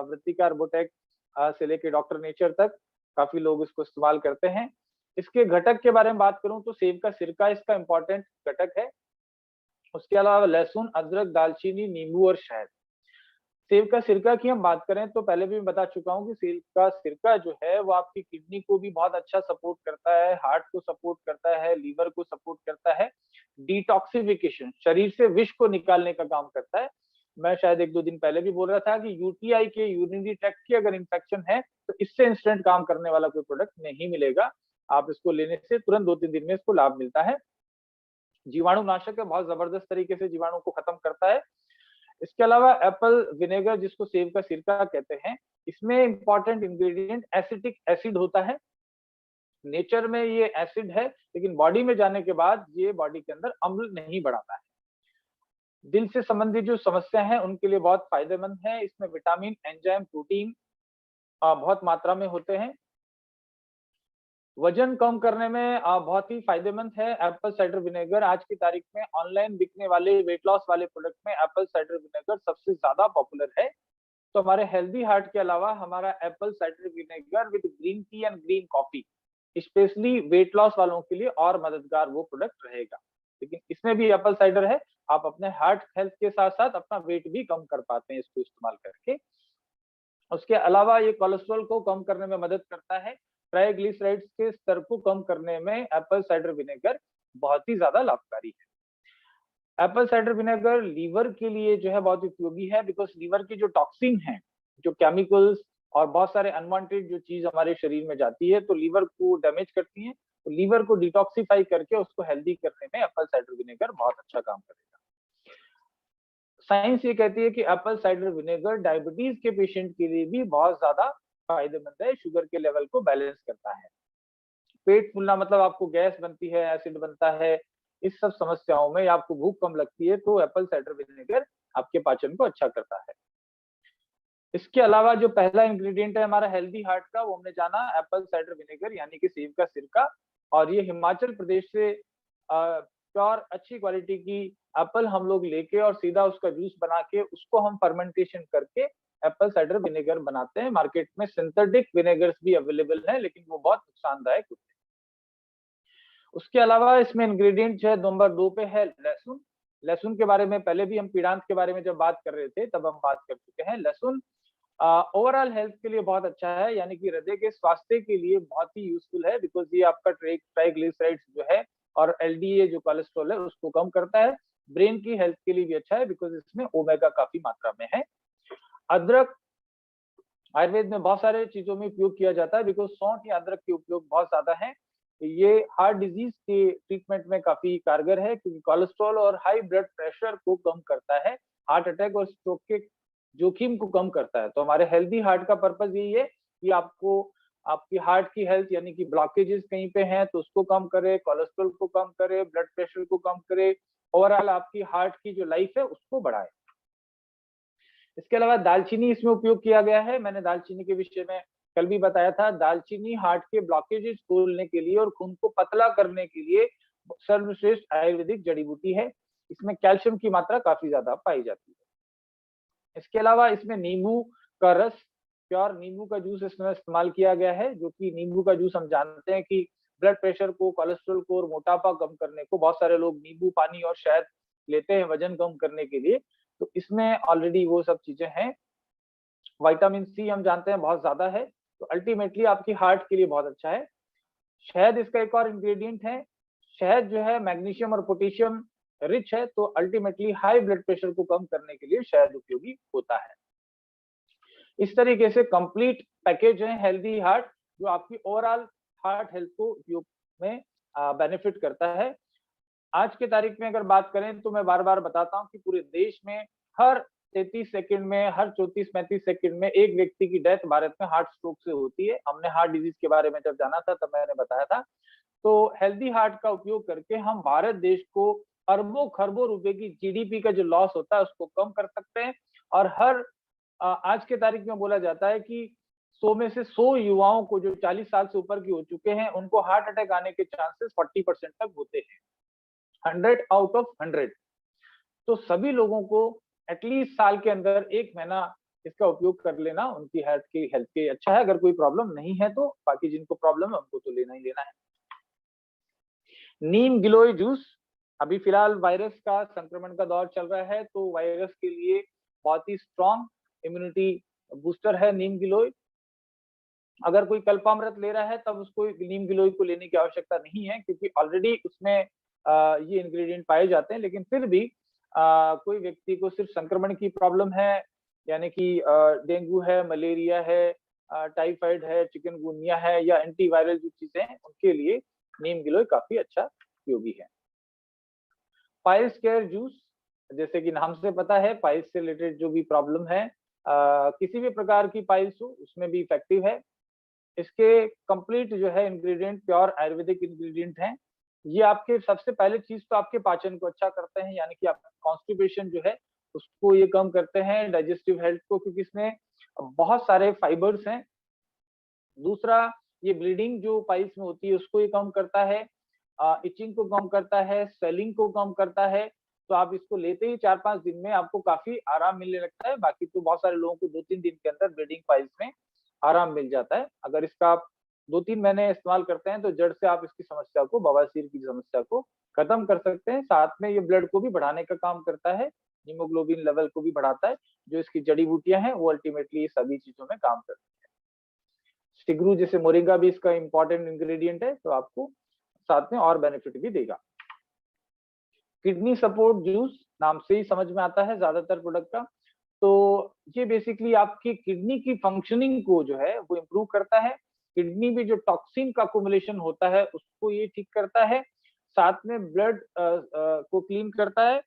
Speaker 1: वृत्तिका अर्बोटेक से लेके डॉक्टर नेचर तक काफी लोग इसको इस्तेमाल करते हैं। इसके घटक के बारे में बात करूं तो सेब का सिरका इसका इंपॉर्टेंट घटक है। उसके अलावा लहसुन, अदरक, दालचीनी, नींबू और शहद। सेब का सिरका की हम बात करें तो पहले भी मैं बता चुका हूँ कि सेब का सिरका जो है वो आपकी किडनी को भी बहुत अच्छा सपोर्ट करता है, हार्ट को सपोर्ट करता है, लीवर को सपोर्ट करता है, डिटॉक्सिफिकेशन शरीर से विष को निकालने का काम करता है। मैं शायद 1-2 दिन पहले भी बोल रहा था कि यूटीआई के यूरिनरी ट्रैक्ट की अगर इंफेक्शन है तो इससे इंस्टेंट काम करने वाला कोई प्रोडक्ट नहीं मिलेगा। आप इसको लेने से तुरंत 2-3 दिन में इसको लाभ मिलता है। जीवाणुनाशक है, बहुत जबरदस्त तरीके से जीवाणु को खत्म करता है। इसके अलावा एप्पल विनेगर जिसको सेब का सिरका कहते हैं, इसमें इंपॉर्टेंट इंग्रेडिएंट एसिटिक एसिड होता है। नेचर में ये एसिड है, लेकिन बॉडी में जाने के बाद ये बॉडी के अंदर अम्ल नहीं बढ़ाता है। दिल से संबंधित जो समस्या है उनके लिए बहुत फायदेमंद है। इसमें विटामिन, एंजाइम, प्रोटीन बहुत मात्रा में होते हैं। वजन कम करने में बहुत ही फायदेमंद है एप्पल साइडर विनेगर। आज की तारीख में ऑनलाइन बिकने वाले वेट लॉस वाले प्रोडक्ट में एप्पल साइडर विनेगर सबसे ज्यादा पॉपुलर है। तो हमारे हेल्दी हार्ट के अलावा हमारा Apple cider vinegar with green tea and green coffee specially weight loss वालों के लिए और मददगार वो प्रोडक्ट रहेगा। लेकिन इसमें भी एप्पल साइडर है, आप अपने हार्ट हेल्थ के साथ साथ अपना वेट भी कम कर पाते हैं इसको इस्तेमाल करके। उसके अलावा ये कोलेस्ट्रॉल को कम करने में मदद करता है। ट्राइग्लिसराइड्स के स्तर को कम करने में एप्पल साइडर विनेगर बहुत ही ज्यादा लाभकारी है। एप्पल साइडर विनेगर लीवर के लिए जो है बहुत उपयोगी है, बिकॉज लीवर की जो टॉक्सिन है, जो केमिकल्स और बहुत सारे अनवांटेड जो चीज हमारे शरीर में जाती है तो लीवर को डैमेज करती है। तो लीवर को डिटॉक्सिफाई करके उसको हेल्दी करने में एप्पल साइडर विनेगर बहुत अच्छा काम करेगा। साइंस ये कहती है कि एप्पल साइडर विनेगर डायबिटीज के पेशेंट के लिए भी बहुत ज्यादा फायदेमंद है, शुगर के लेवल को बैलेंस करता है। पेट फूलना मतलब आपको गैस बनती है, एसिड बनता है, इस सब समस्याओं में या आपको भूख कम लगती है तो एप्पल साइडर विनेगर आपके पाचन को अच्छा करता है। इसके अलावा जो पहला इंग्रेडिएंट है हमारा हेल्दी हार्ट का, वो हमने जाना एप्पल साइडर विनेगर यानी कि सेब का सिरका। और ये हिमाचल प्रदेश से प्योर अच्छी क्वालिटी की एप्पल हम लोग लेके और सीधा उसका जूस बना के उसको हम फर्मेंटेशन करके एप्पल साइडर विनेगर बनाते हैं। मार्केट में सिंथेटिक विनेगर्स भी अवेलेबल है, लेकिन वो बहुत नुकसानदायक होते हैं। उसके अलावा इसमें इंग्रेडिएंट जो है नंबर 2 पे है लहसुन। लहसुन के बारे में पहले भी हम पीड़ांत के बारे में जब बात कर रहे थे तब हम बात कर चुके हैं। लहसुन ओवरऑल हेल्थ के लिए बहुत अच्छा है, यानी कि हृदय के स्वास्थ्य के लिए बहुत ही यूजफुल है, बिकॉज ये आपका ट्राइग्लिसराइड्स जो है और एलडीए जो कोलेस्ट्रॉल है उसको कम करता है। ब्रेन की हेल्थ के लिए भी अच्छा है, बिकॉज इसमें ओमेगा काफी मात्रा में है। अदरक आयुर्वेद में बहुत सारे चीजों में उपयोग किया जाता है, बिकॉज सौंठ या अदरक के उपयोग बहुत ज्यादा है। ये हार्ट डिजीज के ट्रीटमेंट में काफी कारगर है, क्योंकि कोलेस्ट्रॉल और हाई ब्लड प्रेशर को कम करता है, हार्ट अटैक और स्ट्रोक के जोखिम को कम करता है। तो हमारे हेल्दी हार्ट का पर्पज यही है कि आपको आपकी हार्ट की हेल्थ यानी कि ब्लॉकेजेस कहीं पे हैं तो उसको कम करे, कोलेस्ट्रॉल को कम करे, ब्लड प्रेशर को कम करे, ओवरऑल आपकी हार्ट की जो लाइफ है उसको बढ़ाए। इसके अलावा दालचीनी इसमें उपयोग किया गया है। मैंने दालचीनी के विषय में कल भी बताया था। दालचीनी हार्ट के ब्लॉकेजेस खोलने के लिए और खून को पतला करने के लिए सर्वश्रेष्ठ आयुर्वेदिक जड़ी बूटी है। इसमें कैल्शियम की मात्रा काफी ज्यादा पाई जाती है। इसके अलावा इसमें नींबू का रस, प्योर नींबू का जूस इसमें इस्तेमाल किया गया है, जो कि नींबू का जूस हम जानते हैं कि ब्लड प्रेशर को, कोलेस्ट्रॉल को और मोटापा कम करने को, बहुत सारे लोग नींबू पानी और शहद लेते हैं वजन कम करने के लिए, तो इसमें ऑलरेडी वो सब चीजें हैं। विटामिन सी हम जानते हैं बहुत ज्यादा है, तो अल्टीमेटली आपकी हार्ट के लिए बहुत अच्छा है। शहद इसका एक और इंग्रेडिएंट है। शहद जो है मैग्नीशियम और पोटेशियम रिच है, तो अल्टीमेटली हाई ब्लड प्रेशर को कम करने के लिए शहद उपयोगी होता है। इस तरीके से कंप्लीट पैकेज है हेल्दी हार्ट, जो आपकी ओवरऑल हार्ट हेल्थ को उपयोग में बेनिफिट करता है। आज के तारीख में अगर बात करें तो मैं बार बार बताता हूँ कि पूरे देश में हर 33 सेकंड में, हर 34-35 सेकंड में एक व्यक्ति की डेथ भारत में हार्ट स्ट्रोक से होती है। हमने हार्ट डिजीज के बारे में जब जाना था तब मैंने बताया था। तो हेल्दी हार्ट का उपयोग करके हम भारत देश को अरबों खरबों रुपए की जीडीपी का जो लॉस होता है उसको कम कर सकते हैं। और हर आज के तारीख में बोला जाता है कि 100 में से 100 युवाओं को जो 40 साल से ऊपर की हो चुके हैं उनको हार्ट अटैक आने के चांसेस 40% तक होते हैं, 100 आउट ऑफ 100। तो सभी लोगों को एटलीस्ट साल के अंदर 1 महीना इसका उपयोग कर लेना उनकी हेल्थ के अच्छा है। अगर कोई प्रॉब्लम नहीं है तो बाकी जिनको प्रॉब्लम है उनको तो लेना ही लेना है। नीम गिलोय जूस, अभी फिलहाल वायरस का संक्रमण का दौर चल रहा है तो वायरस के लिए बहुत ही स्ट्रॉन्ग इम्यूनिटी बूस्टर है नीम गिलोय। अगर कोई कल्पामृत ले रहा है तब उसको नीम गिलोय को लेने की आवश्यकता नहीं है, क्योंकि ऑलरेडी उसमें ये इंग्रेडिएंट पाए जाते हैं। लेकिन फिर भी कोई व्यक्ति को सिर्फ संक्रमण की प्रॉब्लम है, यानी कि डेंगू है, मलेरिया है, टाइफाइड है, चिकनगुनिया है या एंटीवायरल जो चीजें हैं, उनके लिए नीम गिलोय काफी अच्छा उपयोगी है। पाइल्स केयर जूस, जैसे कि नाम से पता है पाइल्स से रिलेटेड जो भी प्रॉब्लम है, किसी भी प्रकार की पाइल्स हो उसमें भी इफेक्टिव है। इसके कंप्लीट जो है इंग्रेडिएंट प्योर आयुर्वेदिक इंग्रेडिएंट हैं। ये आपके सबसे पहले चीज तो आपके पाचन को अच्छा करते हैं, यानी कि आपका कॉन्स्टिपेशन जो है उसको ये कम करते हैं, डाइजेस्टिव हेल्थ को, क्योंकि इसमें बहुत सारे फाइबर्स हैं। दूसरा, ये ब्लीडिंग जो पाइल्स में होती है उसको ये कम करता है, इचिंग को कम करता है, स्वेलिंग को कम करता है। तो आप इसको लेते ही 4-5 दिन में आपको काफी आराम मिलने लगता है। बाकी तो बहुत सारे लोगों को 2-3 दिन के अंदर ब्लीडिंग पाइल्स में आराम मिल जाता है। अगर इसका आप 2-3 महीने इस्तेमाल करते हैं तो जड़ से आप इसकी समस्या को, बवासीर की समस्या को खत्म कर सकते हैं। साथ में ये ब्लड को भी बढ़ाने का काम करता है, हीमोग्लोबिन लेवल को भी बढ़ाता है। जो इसकी जड़ी बूटियां हैं वो अल्टीमेटली ये सभी चीजों में काम करती है। स्टिग्रू जैसे मोरिंगा भी इसका इंपॉर्टेंट इंग्रेडिएंट है, तो आपको साथ में और बेनिफिट भी देगा। किडनी सपोर्ट जूस, नाम से ही समझ में आता है ज्यादातर प्रोडक्ट का। तो ये बेसिकली आपकी किडनी की फंक्शनिंग को जो है वो इम्प्रूव करता है। किडनी में जो टॉक्सिन का अकुमुलेशन होता है उसको ये ठीक करता है। साथ में ब्लड को क्लीन करता है।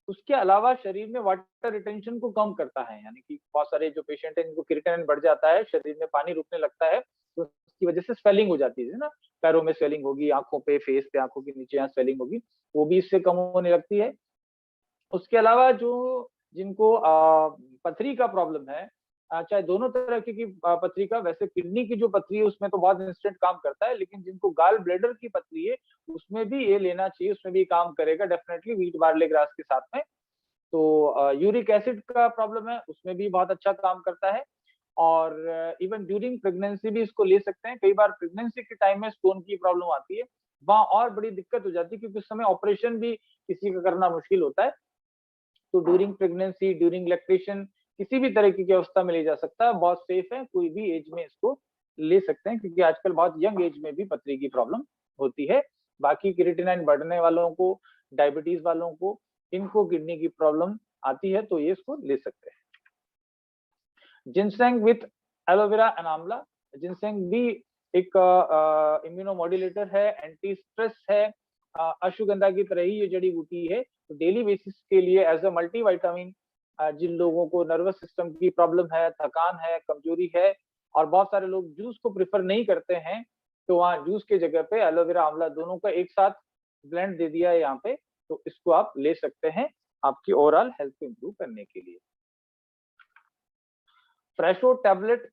Speaker 1: उसके अलावा शरीर में वाटर रिटेंशन को कम करता है, यानी कि बहुत सारे जो पेशेंट हैं इनको क्रिएटिनिन बढ़ जाता है, शरीर में पानी रुकने लगता है, तो उसकी वजह से स्वेलिंग हो जाती है ना, पैरों में स्वेलिंग होगी, आंखों पे, फेस पे, आंखों के नीचे यहाँ स्वेलिंग होगी, वो भी इससे कम होने लगती है। उसके अलावा जो जिनको पथरी का प्रॉब्लम है, चाहे दोनों तरह की पथरी का, वैसे किडनी की जो पथरी है उसमें तो बहुत इंस्टेंट काम करता है, लेकिन जिनको गाल ब्लैडर की पथरी है उसमें भी ये लेना चाहिए, उसमें भी काम करेगा डेफिनेटली व्हीट बार्ले ग्रास के साथ में। तो यूरिक एसिड का प्रॉब्लम है उसमें भी बहुत अच्छा काम करता है। और इवन ड्यूरिंग प्रेगनेंसी भी इसको ले सकते हैं। कई बार प्रेगनेंसी के टाइम में स्टोन की प्रॉब्लम आती है, वहां और बड़ी दिक्कत हो जाती है क्योंकि उस समय ऑपरेशन भी किसी का करना मुश्किल होता है। तो ड्यूरिंग प्रेगनेंसी, ड्यूरिंग लैक्टेशन, किसी भी तरह की अवस्था में ले जा सकता है, बहुत सेफ है, कोई भी एज में इसको ले सकते हैं, क्योंकि आजकल बहुत यंग एज में भी पथरी की प्रॉब्लम होती है। बाकी क्रिएटिनिन बढ़ने वालों को, डायबिटीज वालों को, इनको किडनी की प्रॉब्लम आती है तो ये इसको ले सकते हैं। जिनसेंग विथ एलोवेरा एंड आंवला, जिनसेंग भी एक इम्यूनोमॉड्यूलेटर है, एंटी स्ट्रेस है, अश्वगंधा की तरह ही ये जड़ी बूटी है। तो डेली बेसिस के लिए एज अ मल्टीविटामिन, जिन लोगों को नर्वस सिस्टम की प्रॉब्लम है, थकान है, कमजोरी है, और बहुत सारे लोग जूस को प्रेफर नहीं करते हैं, तो वहाँ जूस के जगह पे एलोवेरा आंवला दोनों का एक साथ ब्लेंड दे दिया है यहाँ पे, तो इसको आप ले सकते हैं आपकी ओवरऑल हेल्थ को इम्प्रूव करने के लिए। फ्रेशो टैबलेट,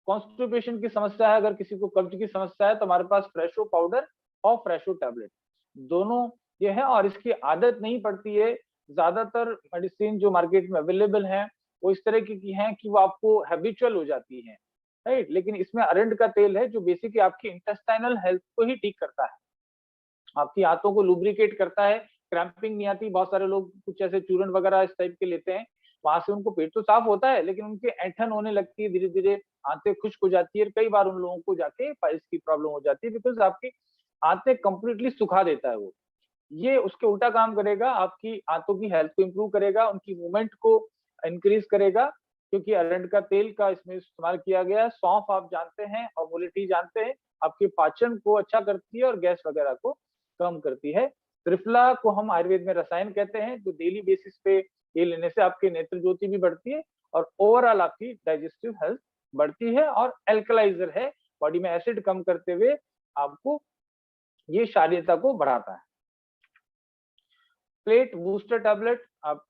Speaker 1: कॉन्स्टिपेशन की समस्या है, अगर किसी को कब्ज की समस्या है तो हमारे पास फ्रेशो पाउडर और फ्रेशो टैबलेट दोनों ये है। और इसकी आदत नहीं पड़ती है, ज्यादातर मेडिसिन जो मार्केट में अवेलेबल है वो इस तरह की हैं कि वो आपको हैबिचुअल हो जाती है, राइट। लेकिन इसमें अरंड का तेल है जो बेसिकली आपकी इंटेस्टाइनल हेल्थ को ही ठीक करता है, आपकी आंतों को लुब्रिकेट करता है, क्रैम्पिंग नहीं आती। बहुत सारे लोग कुछ ऐसे चूर्ण वगैरह इस टाइप के लेते हैं, वहां से उनको पेट तो साफ होता है लेकिन उनके ऐंठन होने लगती है, धीरे धीरे आंतें खुश्क हो जाती है। कई बार उन लोगों को जाके पाइल्स की प्रॉब्लम हो जाती है, बिकॉज आपकी आंतें कंप्लीटली सुखा देता है वो। ये उसके उल्टा काम करेगा, आपकी आंतों की हेल्थ को इंप्रूव करेगा, उनकी मूवमेंट को इंक्रीज करेगा, क्योंकि अरंड का तेल का इसमें इस्तेमाल किया गया है। सौंफ आप जानते हैं और मोलिटी जानते हैं, आपके पाचन को अच्छा करती है और गैस वगैरह को कम करती है। त्रिफला को हम आयुर्वेद में रसायन कहते हैं, तो डेली बेसिस पे ये लेने से आपकी नेत्र ज्योति भी बढ़ती है और ओवरऑल आपकी डाइजेस्टिव हेल्थ बढ़ती है, और एल्कलाइजर है, बॉडी में एसिड कम करते हुए आपको ये क्षारीयता को बढ़ाता है। प्लेट बूस्टर टैबलेट आप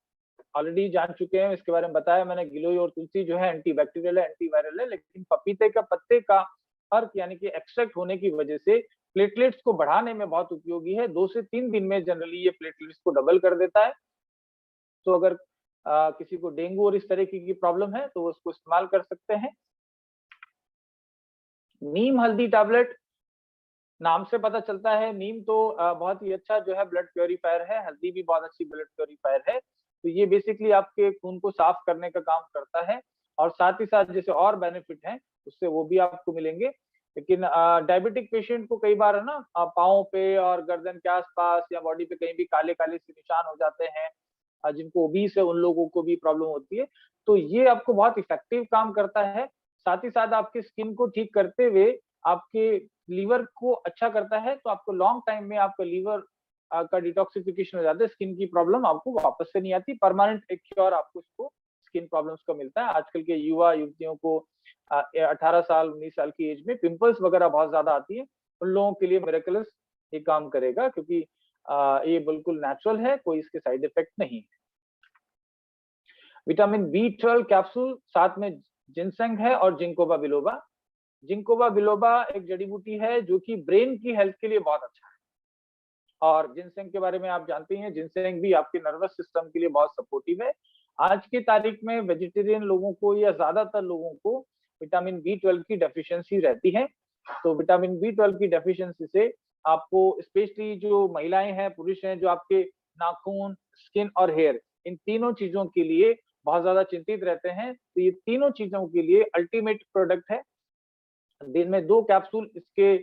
Speaker 1: ऑलरेडी जान चुके हैं, इसके बारे में बताया मैंने। गिलोय और तुलसी जो है एंटीबैक्टीरियल है, एंटीवायरल है, लेकिन पपीते का पत्ते का अर्क यानी कि एक्सट्रैक्ट होने की वजह से प्लेटलेट्स को बढ़ाने में बहुत उपयोगी है। 2 से 3 दिन में जनरली ये प्लेटलेट्स को डबल कर देता है। तो अगर किसी को डेंगू और इस तरह की प्रॉब्लम है तो वो उसको इस्तेमाल कर सकते हैं। नीम हल्दी टैबलेट, नाम से पता चलता है नीम तो बहुत ही अच्छा जो है ब्लड प्योरीफायर है, हल्दी भी बहुत अच्छी ब्लड प्योरीफायर है। तो ये बेसिकली आपके खून को साफ करने का काम करता है और साथ ही साथ जैसे और बेनिफिट हैं उससे वो भी आपको मिलेंगे। लेकिन डायबिटिक पेशेंट को कई बार है ना पाँव पे और गर्दन के आसपास या बॉडी पे कहीं भी काले काले से निशान हो जाते हैं, जिनको ओबीस है उन लोगों को भी प्रॉब्लम होती है। तो ये आपको बहुत इफेक्टिव काम करता है। साथ ही साथ आपकी स्किन को ठीक करते हुए आपके लीवर को अच्छा करता है, तो आपको लॉन्ग टाइम में आपका लीवर का डिटॉक्सिफिकेशन हो जाता है, स्किन की प्रॉब्लम आपको वापस से नहीं आती, परमानेंट एक क्योर आपको इसको स्किन प्रॉब्लम्स का मिलता है। आजकल के युवा युवतियों को 18 साल 19 साल की एज में पिंपल्स वगैरह बहुत ज्यादा आती है, उन लोगों के लिए मिरेकल्स ये काम करेगा क्योंकि ये बिल्कुल नेचुरल है, कोई इसके साइड इफेक्ट नहीं है। विटामिन B12 कैप्सूल, साथ में जिनसेंग है और जिंकोबा बिलोबा। जिंकोबा बिलोबा एक जड़ी बूटी है जो कि ब्रेन की हेल्थ के लिए बहुत अच्छा है, और जिनसेंग के बारे में आप जानते हैं, जिनसेंग भी आपके नर्वस सिस्टम के लिए बहुत सपोर्टिव है। आज की तारीख में वेजिटेरियन लोगों को या ज्यादातर लोगों को विटामिन B12 की डेफिशिएंसी रहती है। तो विटामिन B12 की डेफिशिएंसी से आपको स्पेशली जो महिलाएं हैं, पुरुष हैं, जो आपके नाखून, स्किन और हेयर, इन तीनों चीजों के लिए बहुत ज्यादा चिंतित रहते हैं। तो ये तीनों चीजों के लिए अल्टीमेट प्रोडक्ट है। दिन में 2 कैप्सूल इसके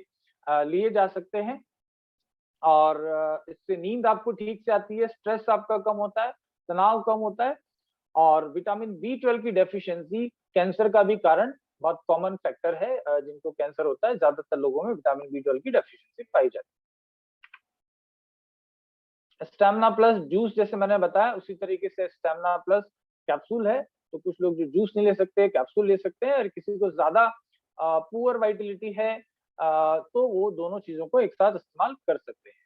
Speaker 1: लिए जा सकते हैं और इससे नींद आपको ठीक से आती है, स्ट्रेस आपका कम होता है, तनाव कम होता है। और विटामिन B12 की डेफिशिएंसी कैंसर का भी कारण, बहुत कॉमन फैक्टर है, जिनको कैंसर होता है ज्यादातर लोगों में विटामिन B12 की डेफिशिएंसी पाई जाती है। स्टेमिना प्लस जूस, जैसे मैंने बताया उसी तरीके से स्टेमिना प्लस कैप्सूल है। तो कुछ लोग जो जूस नहीं ले सकते कैप्सूल ले सकते हैं, और किसी को ज्यादा पुअर वाइटलिटी है तो वो दोनों चीजों को एक साथ इस्तेमाल कर सकते हैं।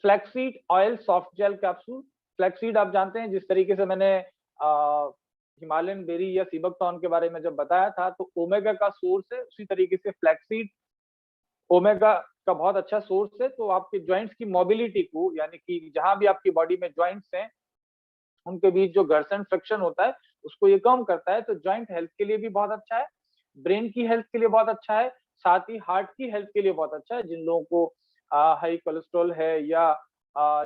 Speaker 1: Flaxseed oil soft gel capsule. Flaxseed आप जानते हैं, जिस तरीके से मैंने हिमालयन बेरी या सीबकथॉर्न के बारे में जब बताया था, तो ओमेगा का सोर्स है, उसी तरीके से फ्लैक्सीड ओमेगा का बहुत अच्छा सोर्स है। तो आपके जॉइंट्स की मोबिलिटी को, यानी कि जहां भी आपकी बॉडी में जॉइंट्स हैं उनके बीच जो घर्षण फ्रिक्शन होता है उसको ये कम करता है। तो जॉइंट हेल्थ के लिए भी बहुत अच्छा है, ब्रेन की हेल्थ के लिए बहुत अच्छा है, साथ ही हार्ट की हेल्थ के लिए बहुत अच्छा है। जिन लोगों को हाई कोलेस्ट्रॉल है या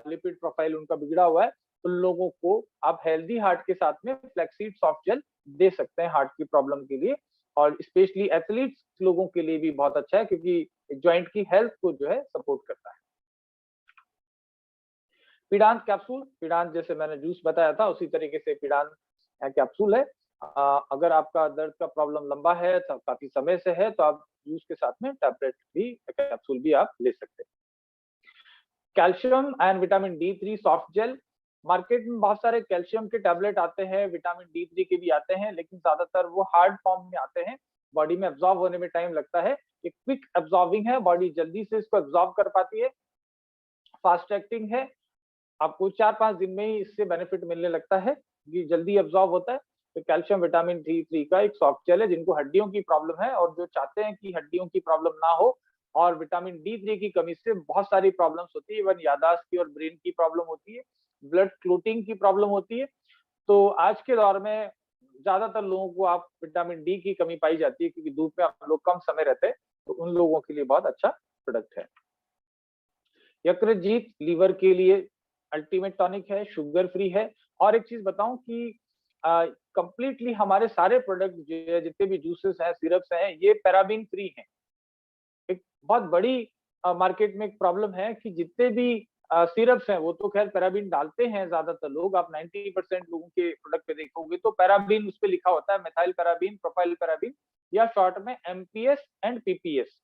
Speaker 1: लिपिड प्रोफाइल उनका बिगड़ा हुआ है, उन लोगों को आप हेल्दी हार्ट के साथ में फ्लैक्सीड सॉफ्ट जेल दे सकते हैं हार्ट की प्रॉब्लम के लिए। और स्पेशली एथलीट्स लोगों के लिए भी बहुत अच्छा है क्योंकि जॉइंट की हेल्थ को जो है सपोर्ट करता है। पीडांत कैप्सूल, पीडांत जैसे मैंने जूस बताया था उसी तरीके से पीडांत कैप्सूल है। अगर आपका दर्द का प्रॉब्लम लंबा है तो काफी समय से है तो आप जूस के साथ में टैबलेट भी, कैप्सूल भी आप ले सकते हैं। Calcium and vitamin D3 soft gel. Market में बहुत सारे कैल्शियम के टैबलेट आते हैं, विटामिन D3 के भी आते हैं, लेकिन ज्यादातर वो हार्ड फॉर्म में आते हैं, बॉडी में एब्जॉर्ब होने में टाइम लगता है। ये क्विक एब्जॉर्बिंग है, बॉडी जल्दी से इसको एब्जॉर्ब कर पाती है, फास्ट एक्टिंग है, आपको 4-5 दिन में ही इससे बेनिफिट मिलने लगता है, ये जल्दी एब्जॉर्ब होता है। तो कैल्शियम विटामिन D3 का एक सॉफ्ट जेल है, जिनको हड्डियों की प्रॉब्लम है और जो चाहते हैं कि हड्डियों की प्रॉब्लम ना हो, और विटामिन D3 की कमी से बहुत सारी प्रॉब्लम्स होती है, इवन याददाश्त की और ब्रेन की प्रॉब्लम होती है, ब्लड क्लोटिंग की प्रॉब्लम होती है। तो आज के दौर में ज्यादातर लोगों को आप विटामिन D की कमी पाई जाती है क्योंकि धूप में आप लोग कम समय रहते हैं, तो उन लोगों के लिए बहुत अच्छा प्रोडक्ट है। यकृत लीवर के लिए अल्टीमेट टॉनिक है, शुगर फ्री है। और एक चीज बताऊं कि कंप्लीटली हमारे सारे प्रोडक्ट जो है, जितने भी जूसेस हैं, सिरप्स हैं, ये पैराबीन फ्री हैं। एक बहुत बड़ी मार्केट में एक प्रॉब्लम है कि जितने भी सिरप्स हैं वो तो खैर पैराबीन डालते हैं ज्यादातर लोग, आप 90% लोगों के प्रोडक्ट पे देखोगे तो पैराबीन उस पे लिखा होता है, मेथाइल पैराबीन, प्रोपाइल पैराबीन, या शॉर्ट में MPS एंड PPS।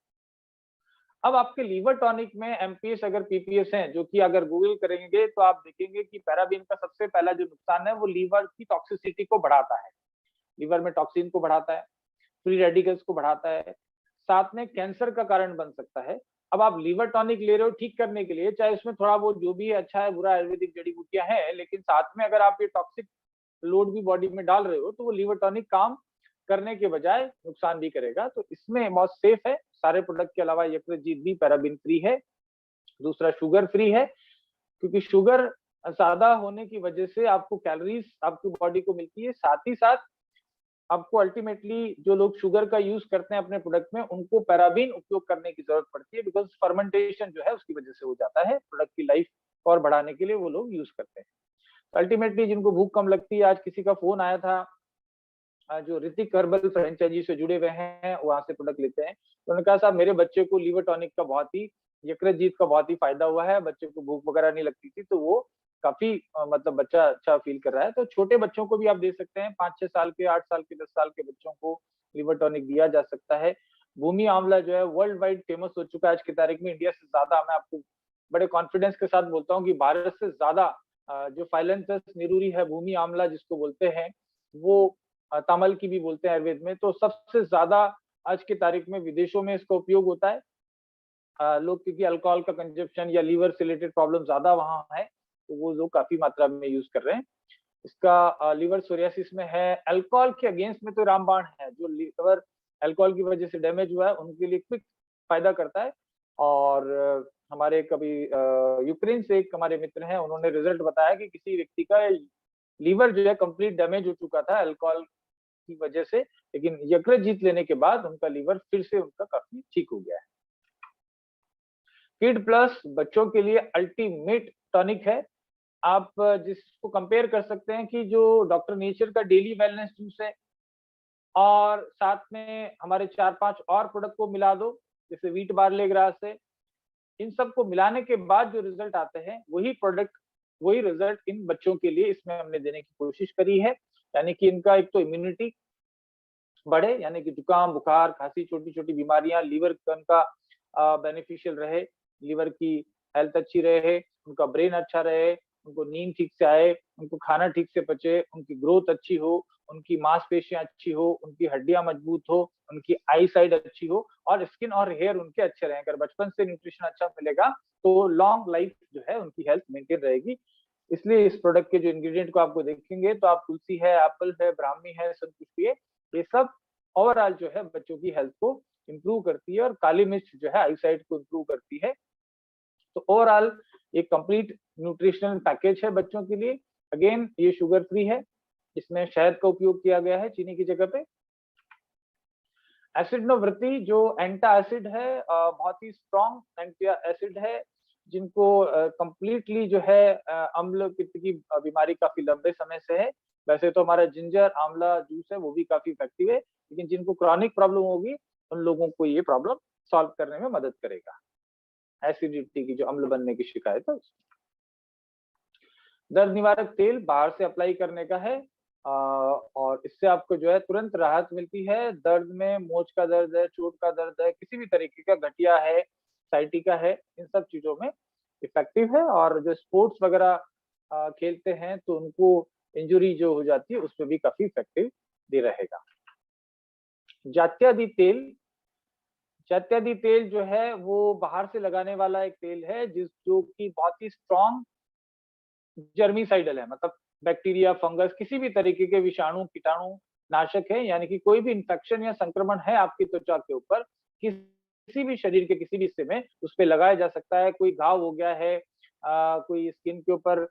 Speaker 1: अब आपके लीवर टॉनिक में MPS अगर PPS हैं, जो कि अगर गूगल करेंगे तो आप देखेंगे कि पैराबीन का सबसे पहला जो नुकसान है वो लीवर की टॉक्सिसिटी को बढ़ाता है, लीवर में टॉक्सिन को बढ़ाता है, फ्री रेडिकल्स को बढ़ाता है, साथ में कैंसर का कारण बन सकता है। अब आप लीवर टॉनिक ले रहे हो ठीक करने के लिए, चाहे उसमें थोड़ा बहुत जो भी अच्छा है बुरा आयुर्वेदिक जड़ी बूटियां हैं, लेकिन साथ में अगर आप ये टॉक्सिक लोड भी बॉडी में डाल रहे हो तो वो लीवर टॉनिक काम करने के बजाय नुकसान भी करेगा। तो इसमें बहुत सेफ है, सारे प्रोडक्ट के अलावा यकृत भी पैराबीन फ्री है। दूसरा शुगर फ्री है, क्योंकि शुगर ज्यादा होने की वजह से आपको कैलोरीज आपकी बॉडी को मिलती है, साथ ही साथ आपको अल्टीमेटली जो लोग शुगर का यूज करते हैं अपने प्रोडक्ट में, उनको पैराबीन उपयोग करने की जरूरत पड़ती है, बिकॉज फर्मेंटेशन जो है उसकी वजह से हो जाता है, प्रोडक्ट की लाइफ और बढ़ाने के लिए वो लोग यूज करते हैं। अल्टीमेटली जिनको भूख कम लगती है, आज किसी का फोन आया था जो ऋतिक हर्बल फ्रेंचाइजी से जुड़े हुए हैं, वहां से प्रोडक्ट लेते हैं, तो उन्होंने कहा साहब मेरे बच्चे को लीवर टॉनिक का बहुत ही, यकृत का बहुत ही फायदा हुआ है, बच्चे को भूख वगैरह नहीं लगती थी, तो वो काफी मतलब बच्चा अच्छा फील कर रहा है। तो छोटे बच्चों को भी आप दे सकते हैं, 5-6 साल के, 8 साल के, 10 साल के बच्चों को लीवर टॉनिक दिया जा सकता है। भूमि आंवला जो है वर्ल्ड वाइड फेमस हो चुका है आज की तारीख में, इंडिया से ज्यादा, मैं आपको बड़े कॉन्फिडेंस के साथ बोलता हूँ कि भारत से ज्यादा जो फाइलेंथस निरूरी है, भूमि आंवला जिसको बोलते हैं, वो तामल की भी बोलते हैं आयुर्वेद में, तो सबसे ज्यादा आज की तारीख में विदेशों में इसका उपयोग होता है। लोग क्योंकि अल्कोहल का कंजप्शन या लीवर से रिलेटेड प्रॉब्लम ज्यादा वहां है, तो वो लोग काफी मात्रा में यूज कर रहे हैं इसका। लीवर सोरियासिस में है, अल्कोहल के अगेंस्ट में तो रामबाण है, जो लीवर अल्कोहल की वजह से डैमेज हुआ है उनके लिए क्विक फायदा करता है। और हमारे कभी यूक्रेन से एक हमारे मित्र हैं, उन्होंने रिजल्ट बताया कि किसी व्यक्ति का लीवर जो है कंप्लीट डैमेज हो चुका था अल्कोहल की वजह से, लेकिन यकृत जीत लेने के बाद उनका लीवर फिर से उनका काफी ठीक हो गया है। किड प्लस बच्चों के लिए अल्टीमेट टॉनिक है। आप जिसको कंपेयर कर सकते हैं कि जो डॉक्टर नेचर का डेली वेलनेस जूस है, और साथ में हमारे 4-5 और प्रोडक्ट को मिला दो, जैसे व्हीट बार्ले ग्रास है, इन सबको मिलाने के बाद जो रिजल्ट आते हैं, वही प्रोडक्ट, वही रिजल्ट इन बच्चों के लिए इसमें हमने देने की कोशिश करी है। यानी कि इनका एक तो इम्यूनिटी बढ़े, यानी कि जुकाम, बुखार, खांसी, छोटी छोटी बीमारियां, लीवर का बेनिफिशियल रहे, लीवर की हेल्थ अच्छी रहे, उनका ब्रेन अच्छा रहे, उनको नींद ठीक से आए, उनको खाना ठीक से पचे, उनकी ग्रोथ अच्छी हो, उनकी मांसपेशियां अच्छी हो, उनकी हड्डियां मजबूत हो, उनकी आई साइड अच्छी हो, और स्किन और हेयर उनके अच्छे रहे। अगर बचपन से न्यूट्रिशन अच्छा मिलेगा तो लॉन्ग लाइफ जो है उनकी हेल्थ मेंटेन रहेगी। इसलिए इस प्रोडक्ट के जो इंग्रेडिएंट को आपको देखेंगे तो आप तुलसी है, एप्पल है, ब्राह्मी है, संतुष्टि है, ये सब ओवरऑल जो है बच्चों की हेल्थ को इम्प्रूव करती है, और काली मिर्च जो है आईसाइट को इम्प्रूव करती है। तो ओवरऑल एक कंप्लीट न्यूट्रिशनल पैकेज है बच्चों के लिए। अगेन ये शुगर फ्री है, इसमें शहद का उपयोग किया गया है चीनी की जगह पे। एसिड नवृत्ति जो एंटा एसिड है, बहुत ही स्ट्रॉन्ग एंटी एसिड है, जिनको कंप्लीटली जो है अम्ल पित्त की बीमारी काफी लंबे समय से है। वैसे तो हमारा जिंजर आंवला जूस है वो भी काफी इफेक्टिव है, लेकिन जिनको क्रॉनिक प्रॉब्लम होगी उन लोगों को ये प्रॉब्लम सॉल्व करने में मदद करेगा, एसिडिटी की जो अम्ल बनने की शिकायत है। दर्द निवारक तेल बाहर से अप्लाई करने का है, और इससे आपको जो है तुरंत राहत मिलती है। दर्द में मोच का दर्द है, चोट का दर्द है, किसी भी तरीके का, गठिया है, साइटिका है, इन सब चीजों में इफेक्टिव है। और जो स्पोर्ट्स वगैरह खेलते हैं तो उनको इंजुरी जो हो जाती है उसमें भी काफी इफेक्टिव दे रहेगा। जात्यादि तेल, जात्यादि तेल जो है वो बाहर से लगाने वाला एक तेल है, जो कि बहुत ही स्ट्रॉन्ग जर्मीसाइडल है, मतलब बैक्टीरिया, फंगस, किसी भी तरीके के विषाणु, कीटाणु नाशक है। यानी कि कोई भी इंफेक्शन या संक्रमण है आपकी त्वचा के ऊपर, किसी भी शरीर के किसी भी हिस्से में, उस पर लगाया जा सकता है। कोई घाव हो गया है, कोई स्किन के ऊपर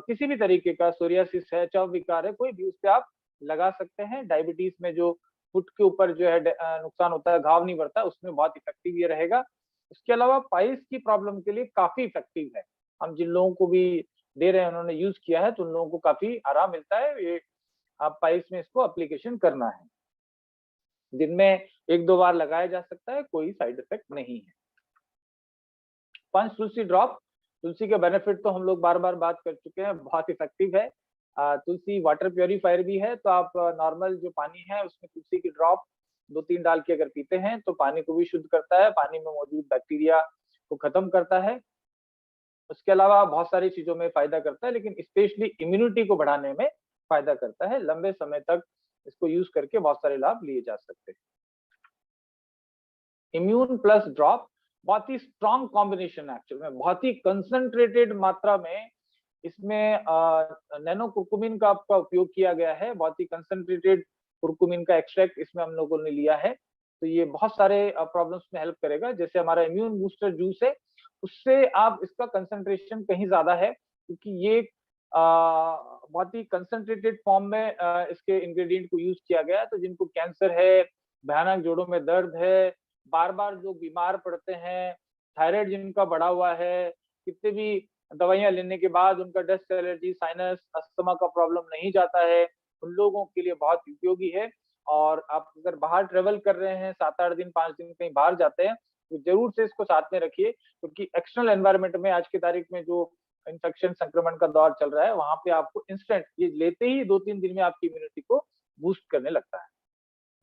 Speaker 1: किसी भी तरीके का सोरियासिस है, चव विकार है, कोई भी, उस पर आप लगा सकते हैं। डायबिटीज में जो फुट के ऊपर जो है नुकसान होता है, घाव नहीं बढ़ता, उसमें बहुत इफेक्टिव ये रहेगा। इसके अलावा पाइल्स की प्रॉब्लम के लिए काफी इफेक्टिव है। हम जिन लोगों को भी दे रहे हैं, उन्होंने यूज किया है, तो उन लोगों को काफी आराम मिलता है। ये आप पाइल्स में इसको एप्लीकेशन करना है, दिन में 1-2 बार लगाया जा सकता है, कोई साइड इफेक्ट नहीं है। पंच तुलसी ड्रॉप, तुलसी के बेनिफिट तो हम लोग बार बार बात कर चुके हैं, बहुत इफेक्टिव है। तुलसी वाटर प्योरीफायर भी है, तो आप नॉर्मल जो पानी है उसमें तुलसी की ड्रॉप 2-3 डाल के अगर पीते हैं तो पानी को भी शुद्ध करता है, पानी में मौजूद बैक्टीरिया को खत्म करता है। उसके अलावा बहुत सारी चीजों में फायदा करता है, लेकिन स्पेशली इम्यूनिटी को बढ़ाने में फायदा करता है। लंबे समय तक इसको यूज करके बहुत सारे लाभ लिए जा सकते हैं। इम्यून प्लस ड्रॉप बहुत ही स्ट्रॉन्ग कॉम्बिनेशन है, एक्चुअल में बहुत ही कंसंट्रेटेड मात्रा में इसमें नैनो कुर्कुमिन का आपका उपयोग किया गया है। बहुत ही कंसंट्रेटेड कुर्कुमिन का एक्सट्रैक्ट इसमें हम लोगों ने लिया है, तो ये बहुत सारे प्रॉब्लम्स में हेल्प करेगा। जैसे हमारा इम्यून बूस्टर जूस है, उससे आप, इसका कंसंट्रेशन कहीं ज्यादा है, क्योंकि ये बहुत ही कंसंट्रेटेड फॉर्म में इसके इंग्रेडिएंट को यूज किया गया है। तो जिनको कैंसर है, भयानक जोड़ों में दर्द है, बार-बार जो बीमार पड़ते हैं, थायराइड जिनका बढ़ा हुआ है, कितने भी दवाइयाँ लेने के बाद उनका डस्ट एलर्जी, साइनस, अस्थमा का प्रॉब्लम नहीं जाता है, उन लोगों के लिए बहुत उपयोगी है। और आप अगर बाहर ट्रेवल कर रहे हैं, 7-8 दिन, 5 दिन कहीं बाहर जाते हैं, तो ज़रूर से इसको साथ में रखिए, क्योंकि एक्सटर्नल एनवायरनमेंट में आज की तारीख में जो इन्फेक्शन संक्रमण का दौर चल रहा है, वहाँ पे आपको इंस्टेंट ये लेते ही 2-3 दिन में आपकी इम्यूनिटी को बूस्ट करने लगता है।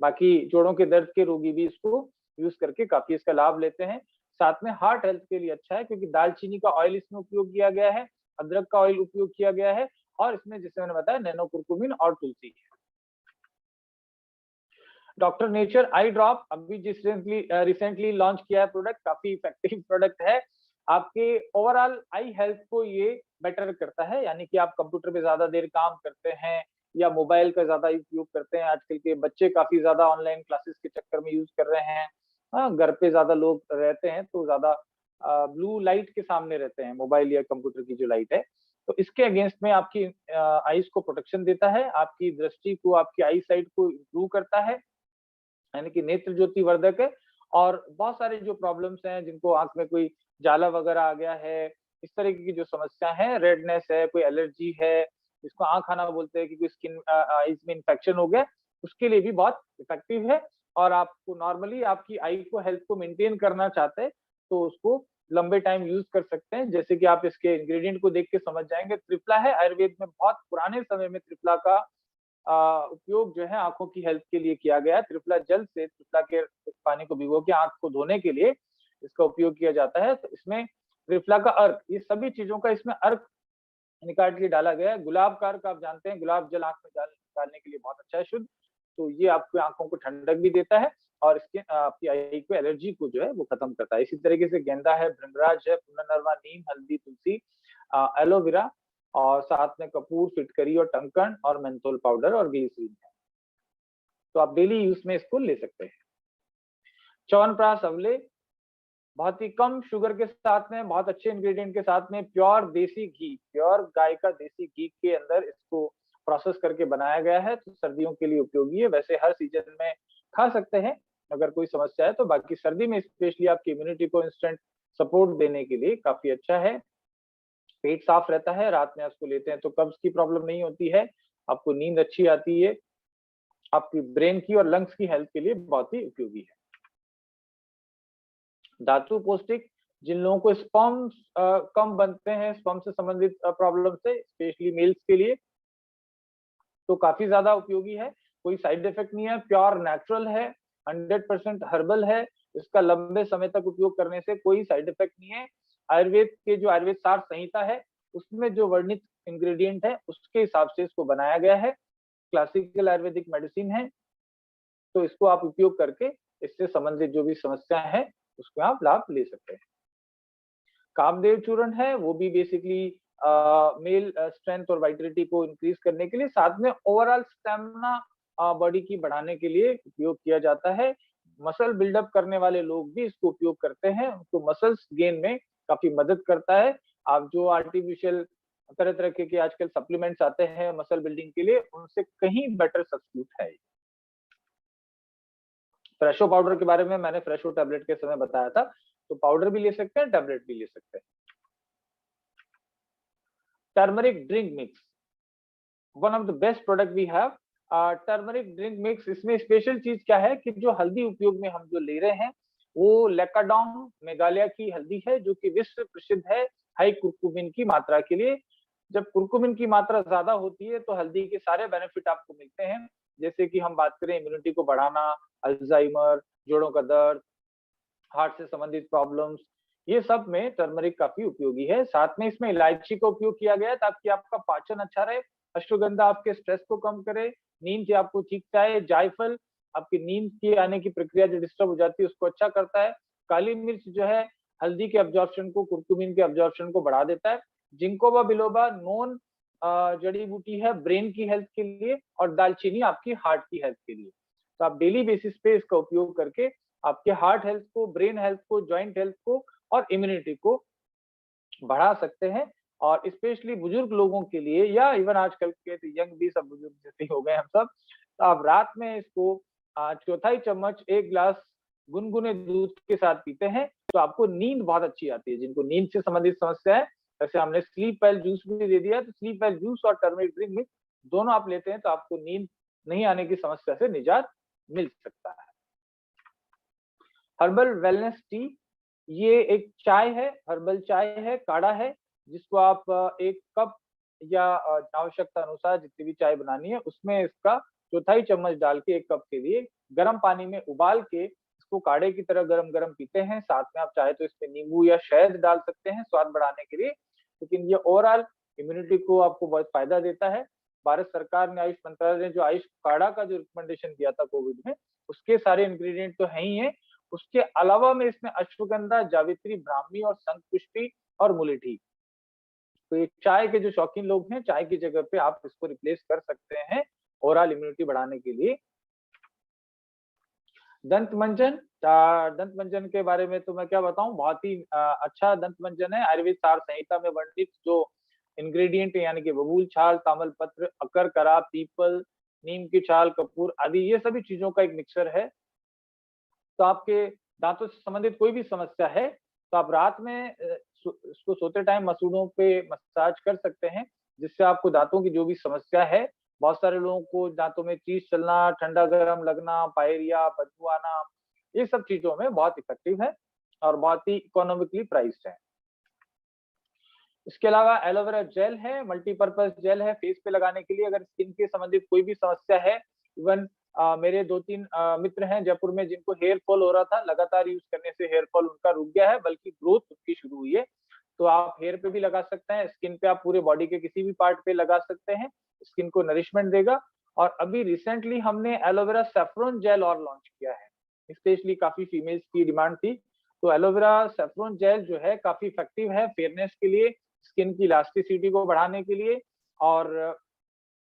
Speaker 1: बाकी जोड़ों के दर्द के रोगी भी इसको यूज करके काफी इसका लाभ लेते हैं। साथ में हार्ट हेल्थ के लिए अच्छा है, क्योंकि दालचीनी का ऑयल इसमें उपयोग किया गया है, अदरक का ऑयल उपयोग किया गया है, और इसमें जैसे मैंने बताया नैनो कुरकुमिन और तुलसी है। डॉक्टर नेचर आई ड्रॉप अभी जिस रिसेंटली लॉन्च किया है प्रोडक्ट, काफी इफेक्टिव प्रोडक्ट है। आपके ओवरऑल आई हेल्थ को ये बेटर करता है, यानी कि आप कंप्यूटर पे ज्यादा देर काम करते हैं या मोबाइल का ज्यादा उपयोग करते हैं, आजकल के बच्चे काफी ज्यादा ऑनलाइन क्लासेस के चक्कर में यूज कर रहे हैं, हाँ, घर पे ज्यादा लोग रहते हैं तो ज्यादा ब्लू लाइट के सामने रहते हैं, मोबाइल या कंप्यूटर की जो लाइट है, तो इसके अगेंस्ट में आपकी आईज को प्रोटेक्शन देता है, आपकी दृष्टि को, आपकी आई साइट को इम्प्रूव करता है, यानी कि नेत्र ज्योति वर्धक है। और बहुत सारे जो प्रॉब्लम्स हैं, जिनको आंख में कोई जाला वगैरह आ गया है, इस तरीके की जो समस्या है, रेडनेस है, कोई एलर्जी है, जिसको आंख आना बोलते हैं कि कोई स्किन आईज में इन्फेक्शन हो गया, उसके लिए भी बहुत इफेक्टिव है। और आपको नॉर्मली आपकी आई को हेल्थ को मेंटेन करना चाहते हैं तो उसको लंबे टाइम यूज कर सकते हैं। जैसे कि आप इसके इंग्रेडिएंट को देख के समझ जाएंगे, त्रिफला है, आयुर्वेद में बहुत पुराने समय में त्रिफला का उपयोग जो है आंखों की हेल्थ के लिए किया गया है। त्रिफला जल से, त्रिफला के पानी को भिगो के आंख को धोने के लिए इसका उपयोग किया जाता है। तो इसमें त्रिफला का अर्क, ये सभी चीजों का इसमें अर्क निकाल के डाला गया है। गुलाब का अर्क आप जानते हैं, गुलाब जल आंख में डालने के लिए बहुत अच्छा है, शुद्ध, तो ये आपकी आंखों को ठंडक भी देता है और इसके आपकी आई को, एलर्जी को जो है वो खत्म करता है। इसी तरीके से गेंदा है, भृंगराज है, पुनर्नवा, नीम, हल्दी, तुलसी, एलोवेरा, और साथ में कपूर, फिटकरी और टंकन और मेंथोल पाउडर और ग्लिसरीन है। तो आप डेली यूज में इसको ले सकते हैं। च्यवनप्राश अवले बहुत ही कम शुगर के साथ में, बहुत अच्छे इंग्रेडिएंट के साथ में, प्योर देसी घी, प्योर गाय का देसी घी के अंदर इसको प्रोसेस करके बनाया गया है, तो सर्दियों के लिए उपयोगी है। वैसे हर सीजन में खा सकते हैं अगर कोई समस्या है तो, बाकी सर्दी में स्पेशली आपकी इम्यूनिटी को इंस्टेंट सपोर्ट देने के लिए काफी अच्छा है। पेट साफ रहता है, रात में उसको लेते हैं तो कब्ज की प्रॉब्लम नहीं होती है, आपको नींद अच्छी आती है, आपकी ब्रेन की और लंग्स की हेल्थ के लिए बहुत ही उपयोगी है। धातु पौष्टिक, जिन लोगों को स्पर्म्स कम बनते हैं, स्पर्म से संबंधित प्रॉब्लम से, स्पेशली मेल्स के लिए, तो काफी ज्यादा उपयोगी है, कोई साइड इफेक्ट नहीं है, प्योर नेचुरल है, 100% हर्बल है, इसका लंबे समय तक उपयोग करने से कोई साइड इफेक्ट नहीं है। आयुर्वेद के जो आयुर्वेद सार संहिता है उसमें जो वर्णित इंग्रेडिएंट है उसके हिसाब से इसको बनाया गया है, क्लासिकल आयुर्वेदिक मेडिसिन है, तो इसको आप उपयोग करके इससे संबंधित जो भी समस्या है उसको आप लाभ ले सकते हैं। कामदेव चूर्ण है, वो भी बेसिकली मेल स्ट्रेंथ और वाइटलिटी को इंक्रीज करने के लिए, साथ में ओवरऑल स्टेमिना बॉडी की बढ़ाने के लिए उपयोग किया जाता है। मसल बिल्डअप करने वाले लोग भी इसको उपयोग करते हैं, उनको मसल्स गेन में काफी मदद करता है। आप जो आर्टिफिशियल तरह तरह के आजकल सप्लीमेंट्स आते हैं मसल बिल्डिंग के लिए, उनसे कहीं बेटर सब्स्टिट्यूट है। फ्रेशो पाउडर के बारे में मैंने फ्रेशो टैबलेट के समय बताया था, तो पाउडर भी ले सकते हैं, टैबलेट भी ले सकते हैं। Turmeric drink mix, one of the best product we have. Turmeric drink mix, इसमें स्पेशल चीज क्या है कि जो हल्दी उपयोग में हम जो ले रहे हैं वो लेकाडोंग मेघालय की हल्दी है, जो कि विश्व प्रसिद्ध है हाई कुर्कुमिन की मात्रा के लिए। जब कुर्कुमिन की मात्रा ज्यादा होती है तो हल्दी के सारे बेनिफिट आपको मिलते हैं, जैसे कि हम बात करें इम्यूनिटी को बढ़ाना, अल्जाइमर, जोड़ों का दर्द, हार्ट से संबंधित प्रॉब्लम्स, ये सब में टर्मरिक काफी उपयोगी है। साथ में इसमें इलायची का उपयोग किया गया है ताकि आपका पाचन अच्छा रहे, अश्वगंधा आपके स्ट्रेस को कम करे, नींद से आपको ठीक चाहे, जायफल आपकी नींद की आने की प्रक्रिया जो डिस्टर्ब हो जाती है उसको अच्छा करता है, काली मिर्च जो है हल्दी के अब्जॉर्प्शन को, कुर्कुमिन के अब्जॉर्प्शन को बढ़ा देता है, जिंकोबा बिलोबा नॉन जड़ी बूटी है ब्रेन की हेल्थ के लिए, और दालचीनी आपकी हार्ट की हेल्थ के लिए। तो आप डेली बेसिस पे इसका उपयोग करके आपके हार्ट हेल्थ को, ब्रेन हेल्थ को, जॉइंट हेल्थ को और इम्यूनिटी को बढ़ा सकते हैं। और स्पेशली बुजुर्ग लोगों के लिए या इवन आजकल के यंग भी सब बुजुर्ग जैसे हो गए हम सब, तो आप रात में इसको चौथाई चम्मच 1 गिलास गुनगुने दूध के साथ पीते हैं तो आपको नींद बहुत अच्छी आती है। जिनको नींद से संबंधित समस्या है, जैसे हमने स्लीप वेल जूस भी दे दिया, तो स्लीप वेल जूस और टर्मरिक ड्रिंक मिक्स दोनों आप लेते हैं तो आपको नींद नहीं आने की समस्या से निजात मिल सकता है। हर्बल वेलनेस टी, ये एक चाय है, हर्बल चाय है, काढ़ा है, जिसको आप 1 कप या आवश्यकता अनुसार जितनी भी चाय बनानी है उसमें इसका चौथाई चम्मच डाल के 1 कप के लिए गर्म पानी में उबाल के इसको काढ़े की तरह गरम-गरम पीते हैं। साथ में आप चाहे तो इसमें नींबू या शहद डाल सकते हैं स्वाद बढ़ाने के लिए, लेकिन ये ओवरऑल इम्यूनिटी को आपको बहुत फायदा देता है। भारत सरकार ने, आयुष मंत्रालय ने जो आयुष काढ़ा का जो रिकमेंडेशन दिया था कोविड में, उसके सारे इंग्रेडिएंट तो हैं ही हैं। उसके अलावा में इसमें अश्वगंधा, जावित्री, ब्राह्मी और शंखपुष्पी और मुलेठी। तो ये चाय के जो शौकीन लोग हैं, चाय की जगह पे आप इसको रिप्लेस कर सकते हैं ओवरऑल इम्यूनिटी बढ़ाने के लिए। दंत मंजन, दंत मंजन के बारे में तो मैं क्या बताऊं, बहुत ही अच्छा दंत मंजन है। आयुर्वेद सार संहिता में वर्णित जो इंग्रेडिएंट है, यानी कि बबूल छाल, तामल पत्र, अकर, करा, पीपल, नीम की छाल, कपूर आदि, ये सभी चीजों का एक मिक्सचर है। तो आपके दांतों से संबंधित कोई भी समस्या है तो आप रात में इसको सोते टाइम मसूड़ों पे मसाज कर सकते हैं, जिससे आपको दांतों की जो भी समस्या है, बहुत सारे लोगों को दांतों में चीज चलना, ठंडा गर्म लगना, पायरिया, बदबू आना, ये सब चीजों में बहुत इफेक्टिव है और बहुत ही इकोनॉमिकली प्राइस्ड है। इसके अलावा एलोवेरा जेल है, मल्टीपर्पज जेल है फेस पे लगाने के लिए। अगर स्किन के संबंधित कोई भी समस्या है, इवन मेरे 2-3 मित्र हैं जयपुर में जिनको हेयर फॉल हो रहा था, लगातार यूज करने से हेयर फॉल उनका रुक गया है, बल्कि ग्रोथ उनकी शुरू हुई है। तो आप हेयर पे भी लगा सकते हैं, स्किन पे आप पूरे बॉडी के किसी भी पार्ट पे लगा सकते हैं, स्किन को नरिशमेंट देगा। और अभी रिसेंटली हमने एलोवेरा सैफरॉन जेल और लॉन्च किया है, स्पेशली काफी फीमेल्स की डिमांड थी। तो एलोवेरा सैफरॉन जेल जो है काफी इफेक्टिव है फेयरनेस के लिए, स्किन की इलास्टिसिटी को बढ़ाने के लिए, और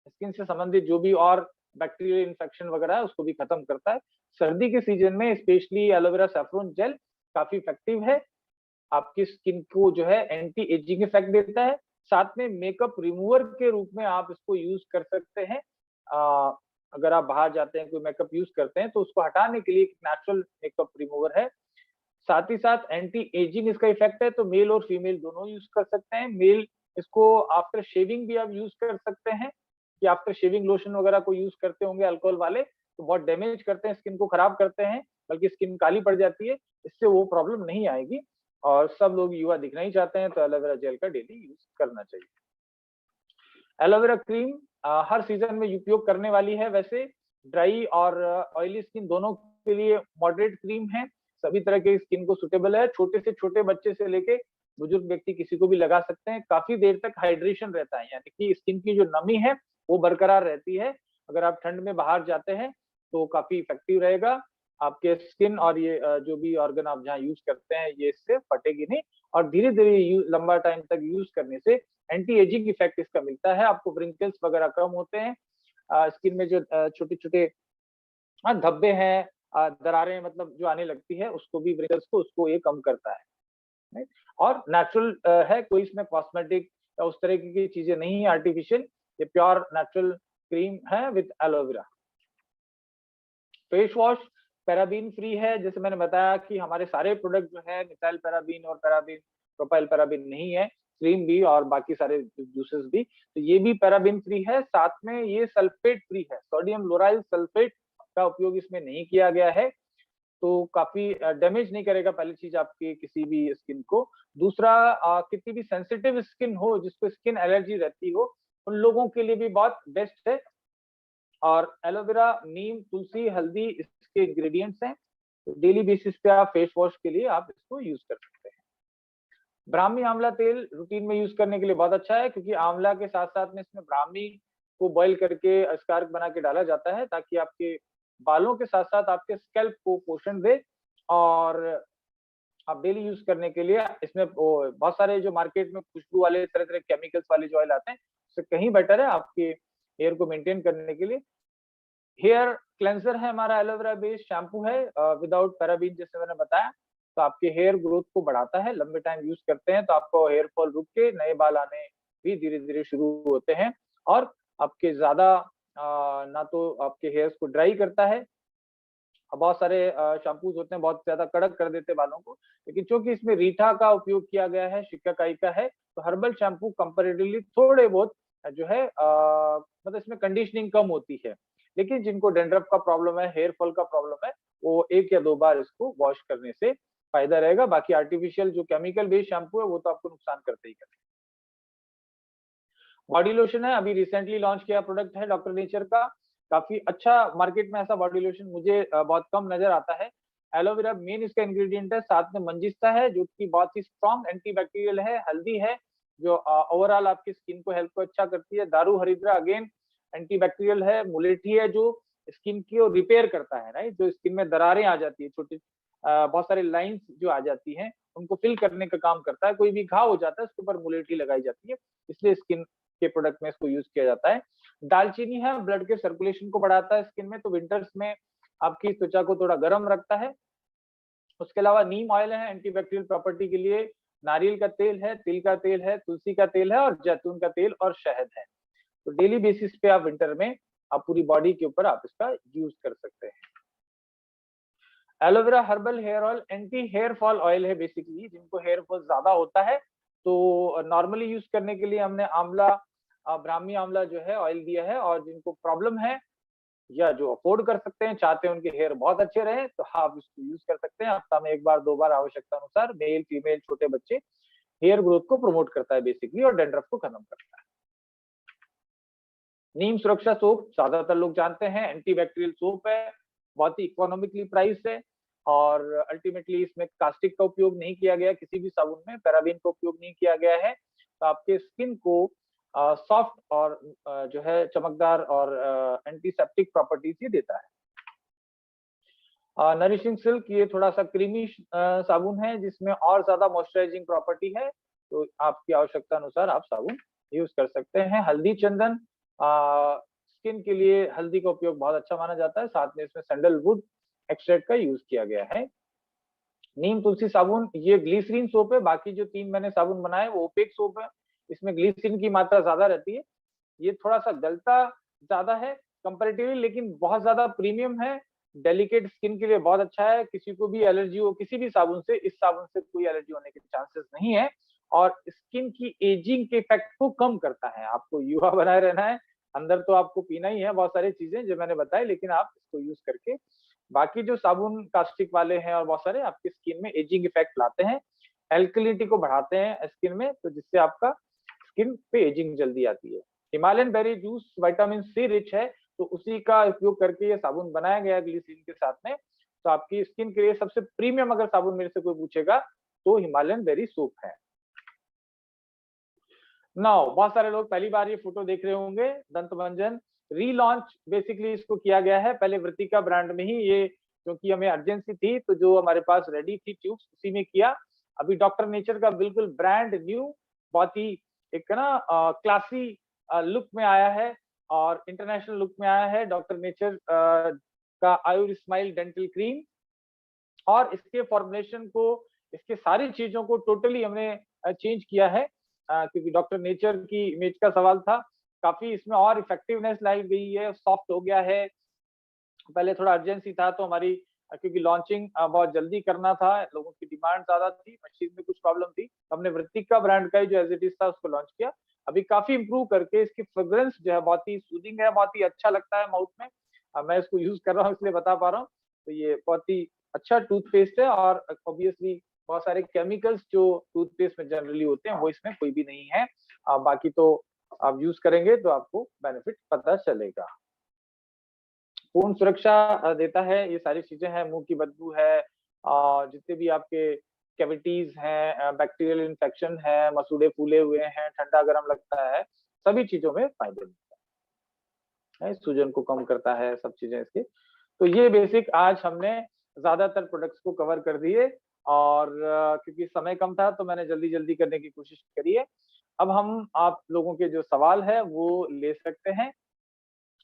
Speaker 1: स्किन से संबंधित जो भी और बैक्टीरियल इन्फेक्शन वगैरह है उसको भी खत्म करता है। सर्दी के सीजन में स्पेशली एलोवेरा सैफरॉन जेल काफी इफेक्टिव है, आपकी स्किन को जो है एंटी एजिंग इफेक्ट देता है। साथ में मेकअप रिमूवर के रूप में आप इसको यूज कर सकते हैं। अगर आप बाहर जाते हैं, कोई मेकअप यूज करते हैं तो उसको हटाने के लिए एक नेचुरल मेकअप रिमूवर है। साथ ही साथ एंटी एजिंग इसका इफेक्ट है, तो मेल और फीमेल दोनों यूज कर सकते हैं। मेल इसको आफ्टर शेविंग भी आप यूज कर सकते हैं, कि आफ्टर शेविंग लोशन वगैरह को यूज करते होंगे अल्कोहल वाले, तो बहुत डैमेज करते हैं, स्किन को खराब करते हैं, बल्कि स्किन काली पड़ जाती है। इससे वो प्रॉब्लम नहीं आएगी और सब लोग युवा दिखना ही चाहते हैं, तो एलोवेरा जेल का डेली यूज करना चाहिए। एलोवेरा क्रीम हर सीजन में उपयोग करने वाली है। वैसे ड्राई और ऑयली स्किन दोनों के लिए मॉडरेट क्रीम है, सभी तरह के स्किन को सुटेबल है। छोटे से छोटे बच्चे से लेके बुजुर्ग व्यक्ति किसी को भी लगा सकते हैं। काफी देर तक हाइड्रेशन रहता है, यानी कि स्किन की जो नमी है वो बरकरार रहती है। अगर आप ठंड में बाहर जाते हैं तो काफी इफेक्टिव रहेगा आपके स्किन, और ये जो भी ऑर्गन आप जहाँ यूज करते हैं ये इससे फटेगी नहीं। और धीरे धीरे लंबा टाइम तक यूज करने से एंटी एजिंग इफेक्ट इसका मिलता है, आपको व्रिंकल्स वगैरह कम होते हैं। स्किन में जो छोटे छोटे धब्बे हैं, दरारें मतलब जो आने लगती है, उसको भी व्रिंकल्स को उसको ये कम करता है, राइट। और नेचुरल है, कोई इसमें कॉस्मेटिक या उस तरह की चीजें नहीं है आर्टिफिशियल, ये प्योर नेचुरल क्रीम है with aloe vera. Face wash paraben free है, जैसे मैंने बताया कि हमारे सारे प्रोडक्ट जो है मिथाइल पैराबीन और पैराबीन प्रोपाइल पैराबीन नहीं है, क्रीम भी और बाकी सारे जूसेस भी, तो ये भी पैराबीन फ्री है। साथ में ये सल्फेट फ्री है, सोडियम लोराइल सल्फेट का उपयोग इसमें नहीं किया गया है, तो काफी डैमेज नहीं करेगा पहली चीज आपकी किसी भी स्किन को। दूसरा, कितनी भी सेंसिटिव स्किन हो, जिसको स्किन एलर्जी रहती हो, उन लोगों के लिए भी बहुत बेस्ट है। और एलोवेरा, नीम, तुलसी, हल्दी इसके इंग्रेडिएंट्स हैं, तो डेली बेसिस पे आप फेस वॉश के लिए आप इसको यूज कर सकते हैं। ब्राह्मी आंवला तेल रूटीन में यूज करने के लिए बहुत अच्छा है, क्योंकि आंवला के साथ साथ में इसमें ब्राह्मी को बॉईल करके स्कार्फ बना के डाला जाता है, ताकि आपके बालों के साथ साथ आपके स्कैल्प को पोषण दे। और आप डेली यूज करने के लिए इसमें बहुत सारे जो मार्केट में खुशबू वाले तरह तरह केमिकल्स वाले जो ऑयल आते हैं, उससे कहीं बेटर है आपके हेयर को मेंटेन करने के लिए। हेयर क्लेंजर है हमारा, एलोवेरा बेस्ड शैम्पू है विदाउट पैराबीन, जैसे मैंने बताया। तो आपके हेयर ग्रोथ को बढ़ाता है। लंबे टाइम यूज करते हैं तो आपको हेयर फॉल रुक के नए बाल आने भी धीरे धीरे शुरू होते हैं। और आपके ज्यादा ना तो आपके हेयर्स को ड्राई करता है, बहुत सारे शैम्पूज होते हैं बहुत ज्यादा कड़क कर देते हैं बालों को, लेकिन चूंकि इसमें रीठा का उपयोग किया गया है, शिकाकाई का है, तो हर्बल शैम्पू कंपैरेटिवली थोड़े बहुत जो है मतलब इसमें कंडीशनिंग कम होती है। लेकिन जिनको डेंड्रफ का प्रॉब्लम है, हेयर फॉल का प्रॉब्लम है, वो 1 या 2 बार इसको वॉश करने से फायदा रहेगा। बाकी आर्टिफिशियल जो केमिकल बेस्ड शैम्पू है वो तो आपको नुकसान करते ही करते हैं। बॉडी लोशन है, अभी रिसेंटली लॉन्च किया प्रोडक्ट है डॉक्टर नेचर का, काफी अच्छा। मार्केट में ऐसा बॉडी लोशन मुझे बहुत कम नजर आता है। एलोवेरा मेन इसका इंग्रेडिएंट है, साथ में मंजिस्ता है जो कि बहुत ही स्ट्रॉन्ग एंटीबैक्टीरियल है। हल्दी है जो ओवरऑल आपकी स्किन को हेल्थ को अच्छा करती है। दारू हरिद्रा अगेन एंटीबैक्टीरियल है। मुलेठी है जो स्किन की रिपेयर करता है, राइट, जो स्किन में दरारें आ जाती है, छोटी बहुत सारी लाइंस जो आ जाती हैं उनको फिल करने का काम करता है। कोई भी घाव हो जाता है उसके ऊपर मुलेठी लगाई जाती है, इसलिए स्किन के प्रोडक्ट में इसको यूज किया जाता है। दालचीनी है, ब्लड के सर्कुलेशन को बढ़ाता है स्किन में, तो विंटर्स में आपकी त्वचा को थोड़ा गर्म रखता है। उसके अलावा नीम ऑयल है एंटीबैक्टीरियल प्रॉपर्टी के लिए। नारियल का तेल है, तिल का तेल है, तुलसी का तेल है और जैतून का तेल और शहद है। तो डेली बेसिस पे आप विंटर में आप पूरी बॉडी के ऊपर आप इसका यूज कर सकते हैं। Aloe vera herbal hair oil anti hair fall oil है। बेसिकली जिनको हेयर फॉल ज्यादा होता है तो नॉर्मली यूज करने के लिए हमने आंवला, ब्राह्मी आंवला जो है ऑयल दिया है। और जिनको प्रॉब्लम है या जो अफोर्ड कर सकते हैं, चाहते हैं उनके हेयर बहुत अच्छे रहे, तो आप इसको यूज कर सकते हैं। हफ्ता में 1 बार 2 बार आवश्यकता अनुसार। मेल फीमेल छोटे बच्चे, हेयर ग्रोथ को प्रमोट करता है बेसिकली और डेंड्रफ को खत्म करता है। नीम सुरक्षा सोप ज्यादातर लोग जानते हैं, एंटीबैक्टीरियल सोप है, बहुत ही इकोनॉमिकली प्राइस है। और अल्टीमेटली इसमें कास्टिक का उपयोग नहीं किया गया, किसी भी साबुन में पैराबीन का उपयोग नहीं किया गया है। तो आपके स्किन को सॉफ्ट और जो है चमकदार और एंटीसेप्टिक प्रॉपर्टीज ये देता है। नरिशिंग सिल्क ये थोड़ा सा क्रीमी साबुन है जिसमें और ज्यादा मॉइस्चराइजिंग प्रॉपर्टी है, तो आपकी आवश्यकता अनुसार आप साबुन यूज कर सकते हैं। हल्दी चंदन, स्किन के लिए हल्दी का उपयोग बहुत अच्छा माना जाता है, साथ में इसमें सैंडलवुड एक्सट्रैक्ट का यूज किया गया है। नीम तुलसी साबुन ये ग्लिसरीन सोप है, बाकी जो 3 मैंने साबुन बनाए वो ओपेक सोप है, इसमें ग्लिसरीन की मात्रा ज्यादा रहती है। ये थोड़ा सा गलता ज्यादा है कंपैरेटिवली, लेकिन बहुत ज्यादा प्रीमियम है, डेलिकेट स्किन के लिए बहुत अच्छा है। किसी को भी एलर्जी हो किसी भी साबुन से, इस साबुन से कोई एलर्जी होने के चांसेस नहीं है। और स्किन की एजिंग के इफेक्ट को कम करता है। आपको युवा बनाए रहना है, अंदर तो आपको पीना ही है बहुत सारी चीजें जो मैंने बताई, लेकिन आप इसको यूज करके बाकी जो साबुन कास्टिक वाले हैं और बहुत सारे आपकी स्किन में एजिंग इफेक्ट लाते हैं, एल्कलिनिटी को बढ़ाते हैं स्किन में, तो जिससे आपका स्किन पे एजिंग जल्दी आती है। Himalayan berry juice vitamin C rich है, तो उसी का उपयोग करके ये साबुन बनाया गया ग्लिसरीन के साथ में। तो आपकी स्किन के लिए सबसे प्रीमियम अगर साबुन मेरे से कोई पूछेगा तो हिमालयन बेरी सोप है। नाउ बहुत सारे लोग पहली बार ये फोटो देख रहे होंगे, दंत मंजन रीलॉन्च बेसिकली इसको किया गया है। पहले वृत्तिका ब्रांड में ही ये, क्योंकि हमें अर्जेंसी थी तो जो हमारे पास रेडी थी ट्यूब्स उसी में किया। अभी डॉक्टर नेचर का बिल्कुल ब्रांड न्यू, बहुत ही एक ना क्लासी लुक में आया है और इंटरनेशनल लुक में आया है डॉक्टर नेचर का आयुर स्माइल डेंटल क्रीम। और इसके फॉर्मुलेशन को, इसके सारी चीजों को टोटली हमने चेंज किया है, क्योंकि डॉक्टर नेचर की इमेज का सवाल था। काफी इसमें और इफेक्टिवनेस लाई गई है, सॉफ्ट हो गया है। पहले थोड़ा अर्जेंसी था तो हमारी, क्योंकि लॉन्चिंग बहुत जल्दी करना था, लोगों की डिमांड ज्यादा थी, मशीन में कुछ प्रॉब्लम थी, हमने वृत्तिका ब्रांड का ही जो एज इट इज था उसको लॉन्च किया। अभी काफी इंप्रूव करके इसकी फ्रेग्रेंस जो है बहुत ही सूदिंग है, बहुत ही अच्छा लगता है माउथ में। मैं इसको यूज कर रहा हूँ इसलिए बता पा रहा हूँ। तो ये बहुत ही अच्छा टूथपेस्ट है और ऑब्वियसली बहुत सारे केमिकल्स जो टूथपेस्ट में जनरली होते हैं वो इसमें कोई भी नहीं है। बाकी तो आप यूज करेंगे तो आपको बेनिफिट पता चलेगा। पूर्ण सुरक्षा देता है, ये सारी चीजें हैं, मुंह की बदबू है और जितने भी आपके कैविटीज हैं, बैक्टीरियल इन्फेक्शन है, मसूड़े फूले हुए हैं, ठंडा गर्म लगता है, सभी चीजों में फायदे है, सूजन को कम करता है, सब चीजें इसकी। तो ये बेसिक आज हमने ज्यादातर प्रोडक्ट्स को कवर कर दिए और क्योंकि समय कम था तो मैंने जल्दी जल्दी करने की कोशिश करी है। अब हम आप लोगों के जो सवाल है वो ले सकते हैं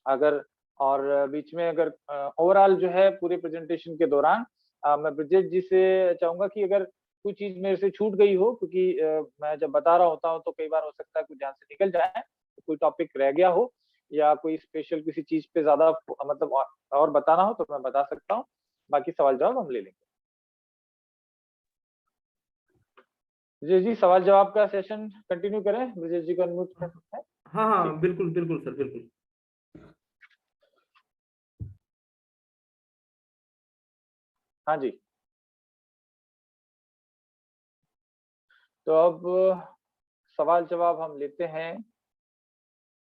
Speaker 1: अगर, और बीच में अगर ओवरऑल जो है पूरे प्रेजेंटेशन के दौरान मैं ब्रजेश जी से चाहूंगा कि अगर कोई चीज मेरे से छूट गई हो, क्योंकि मैं जब बता रहा होता हूँ तो कई बार हो सकता है कुछ ध्यान से निकल जाए, तो कोई टॉपिक रह गया हो या कोई स्पेशल किसी चीज पे ज्यादा मतलब और बताना हो तो मैं बता सकता हूँ। बाकी सवाल जवाब हम ले लेंगे। ब्रजेश जी, सवाल जवाब का सेशन कंटिन्यू करें? ब्रजेश जी को अनम्यूट करना है।
Speaker 2: हाँ हाँ,
Speaker 1: ठीक है।
Speaker 2: बिल्कुल बिल्कुल सर, बिल्कुल।
Speaker 1: हाँ जी। तो अब सवाल जवाब हम लेते हैं।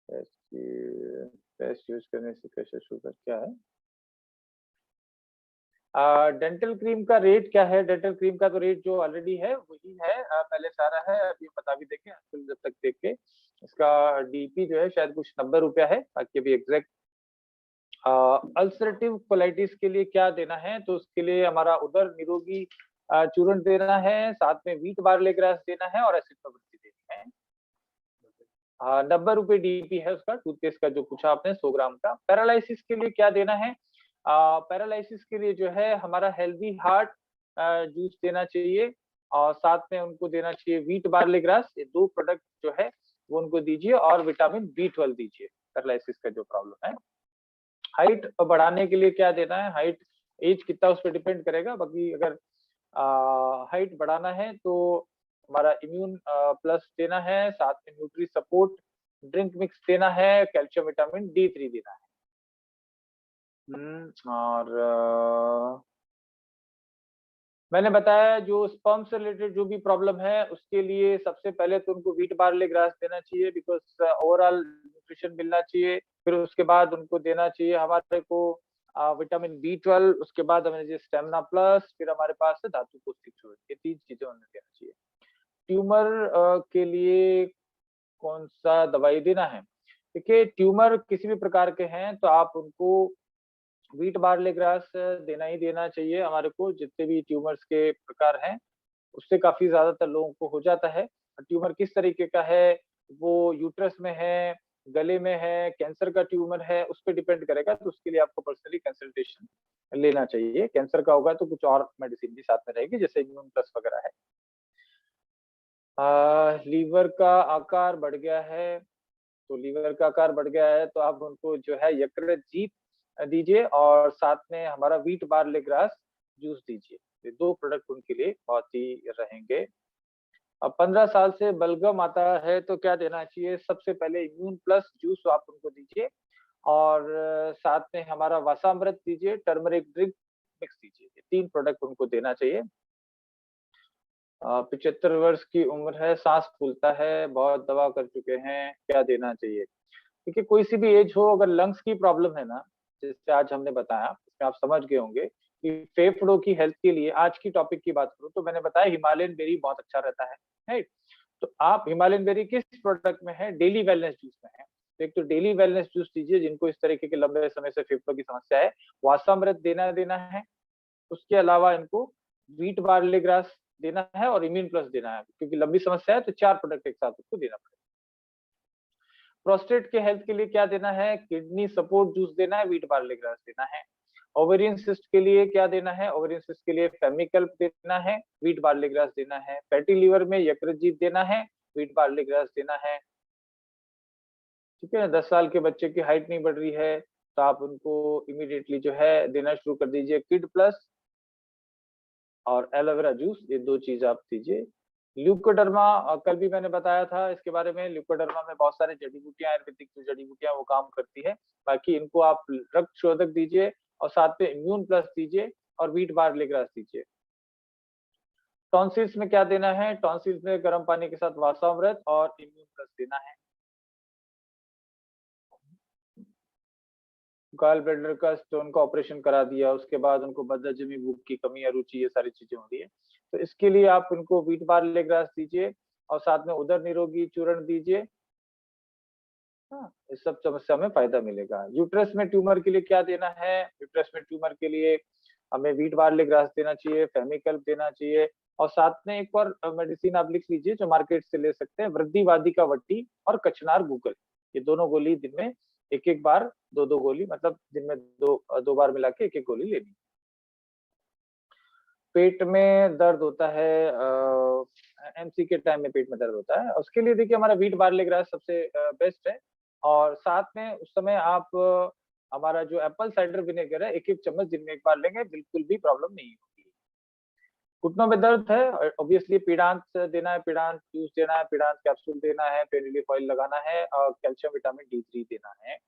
Speaker 1: टेस्ट यूज करने से प्रेशर शुगर क्या है? डेंटल क्रीम का रेट क्या है? डेंटल क्रीम का तो रेट जो ऑलरेडी है वही है, पहले सारा है। अभी बता भी देंगे जब तक देख के। इसका डीपी जो है शायद कुछ 90 रुपया है, बाकी अभी एग्जैक्ट। अल्सरेटिव कोलाइटिस के लिए क्या देना है? तो उसके लिए हमारा उदर निरोगी चूर्ण देना है, साथ में व्हीट बार्ले ग्रास देना है और एसिड प्रवृत्ति देनी है। 90 रुपए डीपी है उसका, टूथपेस्ट का जो पूछा आपने 100 ग्राम का। पैरालिसिस के लिए क्या देना है? पैरालिसिस के लिए जो है हमारा हेल्दी हार्ट जूस देना चाहिए, और साथ में उनको देना चाहिए व्हीट बार्ले ग्रास। ये 2 प्रोडक्ट जो है वो उनको दीजिए, और विटामिन B12 दीजिए पैरालिसिस का जो प्रॉब्लम है। हाइट बढ़ाने के लिए क्या देना है? हाइट एज कितना उस पर डिपेंड करेगा, बाकी अगर हाइट बढ़ाना है तो हमारा इम्यून प्लस देना है, साथ में न्यूट्री सपोर्ट ड्रिंक मिक्स देना है, कैल्शियम विटामिन D3 देना है। और मैंने बताया जो स्पर्म से रिलेटेड जो भी प्रॉब्लम है उसके लिए सबसे पहले तो उनको व्हीट बार्ले ग्रास देना चाहिए, बिकॉज ओवरऑल न्यूट्रिशन मिलना चाहिए। फिर उसके बाद उनको देना चाहिए हमारे को विटामिन B12, उसके बाद हमें चाहिए स्टेमिना प्लस, फिर हमारे पास है धातु पौष्टिक चूर्ण। ये 3 चीजें उन्हें देना चाहिए। ट्यूमर के लिए कौन सा दवाई देना है? देखिए, ट्यूमर किसी भी प्रकार के हैं तो आप उनको व्हीट बार्ले ग्रास देना ही देना चाहिए हमारे को। जितने भी ट्यूमर्स के प्रकार हैं उससे काफी ज्यादातर लोगों को हो जाता है। ट्यूमर किस तरीके का है, वो यूट्रस में है, गले में है, कैंसर का ट्यूमर है, उस पर डिपेंड करेगा। तो उसके लिए आपको पर्सनली कंसल्टेशन लेना चाहिए। कैंसर का होगा तो कुछ और मेडिसिन भी साथ में रहेगी, जैसे इम्यून प्लस वगैरह है। लीवर का आकार बढ़ गया है, तो लीवर का आकार बढ़ गया है तो आप उनको जो है यकृत दीजिए, और साथ में हमारा व्हीट बार्ले ग्रास जूस दीजिए। ये 2 प्रोडक्ट उनके लिए बहुत ही रहेंगे। अब 15 साल से बलगम आता है तो क्या देना चाहिए? सबसे पहले इम्यून प्लस जूस आप उनको दीजिए, और साथ में हमारा वसामृत दीजिए, टर्मरिक ड्रिंक मिक्स दीजिए। ये 3 प्रोडक्ट उनको देना चाहिए। 75 वर्ष की उम्र है, सांस फूलता है, बहुत दवा कर चुके हैं, क्या देना चाहिए? देखिए, कोई सी भी एज हो, अगर लंग्स की प्रॉब्लम है ना, जैसे आज हमने बताया, उसमें आप समझ गए होंगे कि फेफड़ों की हेल्थ के लिए आज की टॉपिक की बात करूं तो मैंने बताया हिमालयन बेरी बहुत अच्छा रहता है, राइट? तो आप हिमालयन बेरी किस प्रोडक्ट में है? डेली वेलनेस जूस में है। तो एक तो डेली वेलनेस जूस दीजिए जिनको इस तरीके के लंबे समय से फेफड़ों की समस्या है। वासामृत देना है। उसके अलावा इनको व्हीट बार्ले ग्रास देना है, और इम्यून प्लस देना है, क्योंकि लंबी समस्या है तो 4 प्रोडक्ट एक साथ उसको देना पड़ेगा। प्रोस्टेट के हेल्थ के लिए क्या देना है? किडनी सपोर्ट जूस देना है, व्हीट बार्ले ग्रास देना है। ओवेरियन सिस्ट के लिए क्या देना है? ओवेरियन सिस्ट के लिए फेमिकल्प देना है, व्हीट बार्ले ग्रास देना है। फैटी लीवर में यकृतजीत देना है, व्हीट बार्ले ग्रास देना है। ठीक है, 10 साल के बच्चे की हाइट नहीं बढ़ रही है तो आप उनको इमीडिएटली जो है देना शुरू कर दीजिए किड प्लस और एलोवेरा जूस। ये 2 चीज आप दीजिए। ल्यूकोडर्मा कल भी मैंने बताया था इसके बारे में। ल्यूकोडर्मा में बहुत सारी जड़ी बूटियां, आयुर्वेदिक जो जड़ी बूटियां वो काम करती है। बाकी इनको आप रक्त शोधक दीजिए, और साथ में इम्यून प्लस दीजिए, और व्हीट बार्ले ग्रास दीजिए। टॉन्सिल्स में क्या देना है? टॉन्सिल्स में गर्म पानी के साथ वासामृत और इम्यून प्लस देना है। गॉल ब्लैडर का स्टोन का ऑपरेशन करा दिया, उसके बाद उनको बदहजमी, भूख की कमी, अरुचि, ये सारी चीजें हो रही है, तो इसके लिए आप उनको व्हीट बार्ले ग्रास दीजिए, और साथ में उदर निरोगी चूर्ण दीजिए। हाँ, इस सब समस्या में फायदा मिलेगा। यूट्रस में ट्यूमर के लिए क्या देना है? यूट्रस में ट्यूमर के लिए हमें व्हीट बार्ले ग्रास देना चाहिए, फेमिकल्प देना चाहिए, और साथ में एक और मेडिसिन आप लिख लीजिए जो मार्केट से ले सकते हैं, वृद्धिवादी का वट्टी और कचनार गूगल। ये दोनों गोली दिन में एक एक बार, 2 2 गोली, मतलब दिन में 2 2 बार मिला के एक एक गोली लेनी। पेट में दर्द होता है, एमसी के टाइम में पेट में दर्द होता है, उसके लिए देखिए हमारा व्हीट बार्ले ग्रास सबसे बेस्ट है। और साथ में उस समय आप हमारा जो एप्पल साइडर विनेगर है, 1-1 चम्मच दिन में 1 बार लेंगे, बिल्कुल भी प्रॉब्लम नहीं होगी। घुटनों में दर्द है, ऑब्वियसली पीड़ांत देना है, पीड़ांत जूस देना है, पीड़ांत कैप्सूल देना है, पेन रिलीफ ऑयल लगाना है और कैल्शियम विटामिन D3 देना है।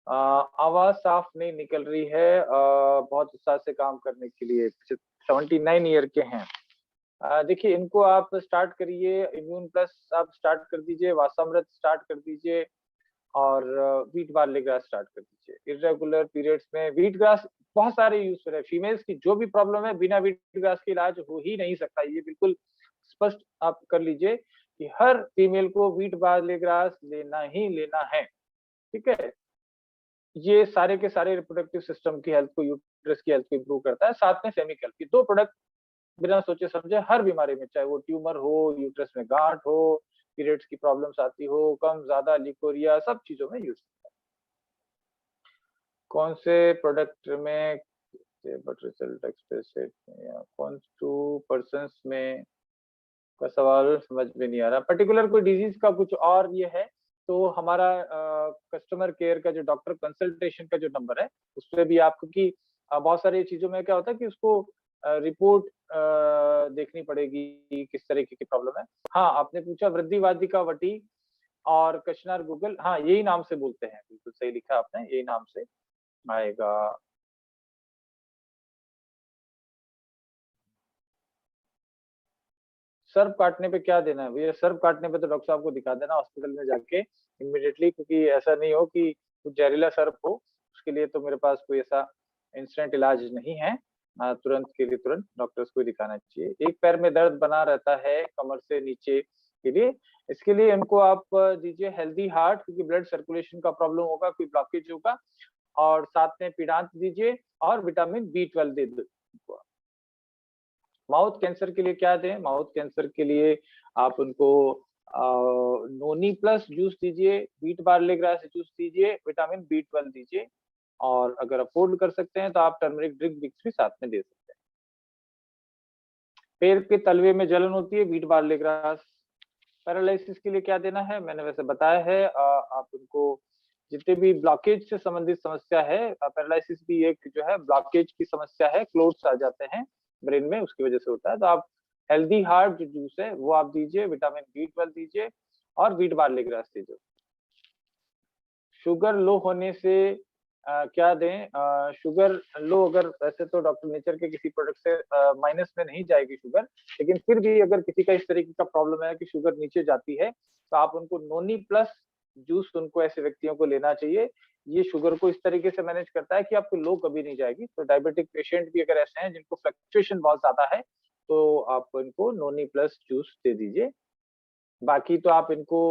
Speaker 1: आवाज साफ नहीं निकल रही है, बहुत उत्साह से काम करने के लिए 79 ईयर के हैं। देखिए इनको आप स्टार्ट करिए, इम्यून प्लस आप स्टार्ट कर दीजिए, वासामृत स्टार्ट कर दीजिए और व्हीट बार्ले ग्रास स्टार्ट कर दीजिए। इर्रेगुलर पीरियड्स में व्हीट ग्रास बहुत सारे यूजफुल है। फीमेल्स की जो भी प्रॉब्लम है, बिना व्हीट ग्रास के इलाज हो ही नहीं सकता। ये बिल्कुल स्पष्ट आप कर लीजिए कि हर फीमेल को व्हीट बार्ले ग्रास लेना ही लेना है, ठीक है? ये सारे के सारे रिप्रोडक्टिव सिस्टम की हेल्थ को, यूट्रस की हेल्थ को इम्प्रूव करता है। साथ में सेमिक हेल्थ, 2 प्रोडक्ट बिना सोचे समझे हर बीमारी में, चाहे वो ट्यूमर हो, यूट्रस में गांठ हो, पीरियड्स की प्रॉब्लम्स आती हो, कम ज्यादा लिकोरिया, सब चीजों में यूज होता है। कौन से प्रोडक्ट में बट रिजल्ट एक्सप्रेस या कौन 2% में का सवाल समझ में नहीं आ रहा। पर्टिकुलर कोई डिजीज का कुछ और ये है तो हमारा कस्टमर केयर का जो डॉक्टर कंसल्टेशन का जो नंबर है उस पर भी आप, क्योंकि बहुत सारी चीजों में क्या होता है कि उसको रिपोर्ट देखनी पड़ेगी किस तरीके की प्रॉब्लम है। हाँ, आपने पूछा वृद्धिवादिका वटी और कशनार गूगल, हाँ यही नाम से बोलते हैं, बिल्कुल सही लिखा आपने, यही नाम से आएगा। सर्फ काटने पे क्या देना है भैया? सर्फ काटने पे तो डॉक्टर साहब को दिखा देना हॉस्पिटल में जाके इमीडिएटली, क्योंकि ऐसा नहीं हो कि कुछ जहरीला सर्फ हो। उसके लिए तो मेरे पास कोई ऐसा इंस्टेंट इलाज नहीं है। तुरंत के लिए तुरंत डॉक्टर्स को दिखाना चाहिए। एक पैर में दर्द बना रहता है कमर से नीचे के लिए, इसके लिए इनको आप दीजिए हेल्दी हार्ट, क्योंकि ब्लड सर्कुलेशन का प्रॉब्लम होगा, कोई ब्लॉकेज होगा। और साथ में पीड़ांत दीजिए और विटामिन B12 दे दो। माउथ कैंसर के लिए क्या दें? माउथ कैंसर के लिए आप उनको नोनी प्लस जूस दीजिए, व्हीट बार्ले ग्रास जूस दीजिए, विटामिन B12 दीजिए और अगर अफोर्ड कर सकते हैं तो आप टर्मरिक ड्रिंक मिक्स भी साथ में दे सकते हैं। पैर के तलवे में जलन होती है, व्हीट बार्ले ग्रास। पैरालिसिस के लिए क्या देना है मैंने वैसे बताया है। आप उनको जितने भी ब्लॉकेज से संबंधित समस्या है, पैरालिसिस भी एक जो है ब्लॉकेज की समस्या है, क्लोट्स आ जाते हैं ब्रेन में, उसकी वजह से होता है। तो आप हेल्दी हार्ट जो जूस है वो आप दीजिए, विटामिन B12 दीजिए और व्हीट बार्ले ग्रास दीजिए। शुगर लो होने से क्या दें? शुगर लो, अगर वैसे तो डॉक्टर नेचर के किसी प्रोडक्ट से माइनस में नहीं जाएगी शुगर, लेकिन फिर भी अगर किसी का इस तरीके का प्रॉब्लम है कि शुगर नीचे जाती है तो आप उनको नोनी प्लस जूस, उनको ऐसे व्यक्तियों को लेना चाहिए। ये शुगर को इस तरीके से मैनेज करता है कि आपको लो कभी नहीं जाएगी। तो डायबिटिक पेशेंट भी अगर ऐसे हैं जिनको फ्लक्चुएशन बहुत ज्यादा है तो आप इनको नोनी प्लस जूस दे दीजिए। बाकी तो आप इनको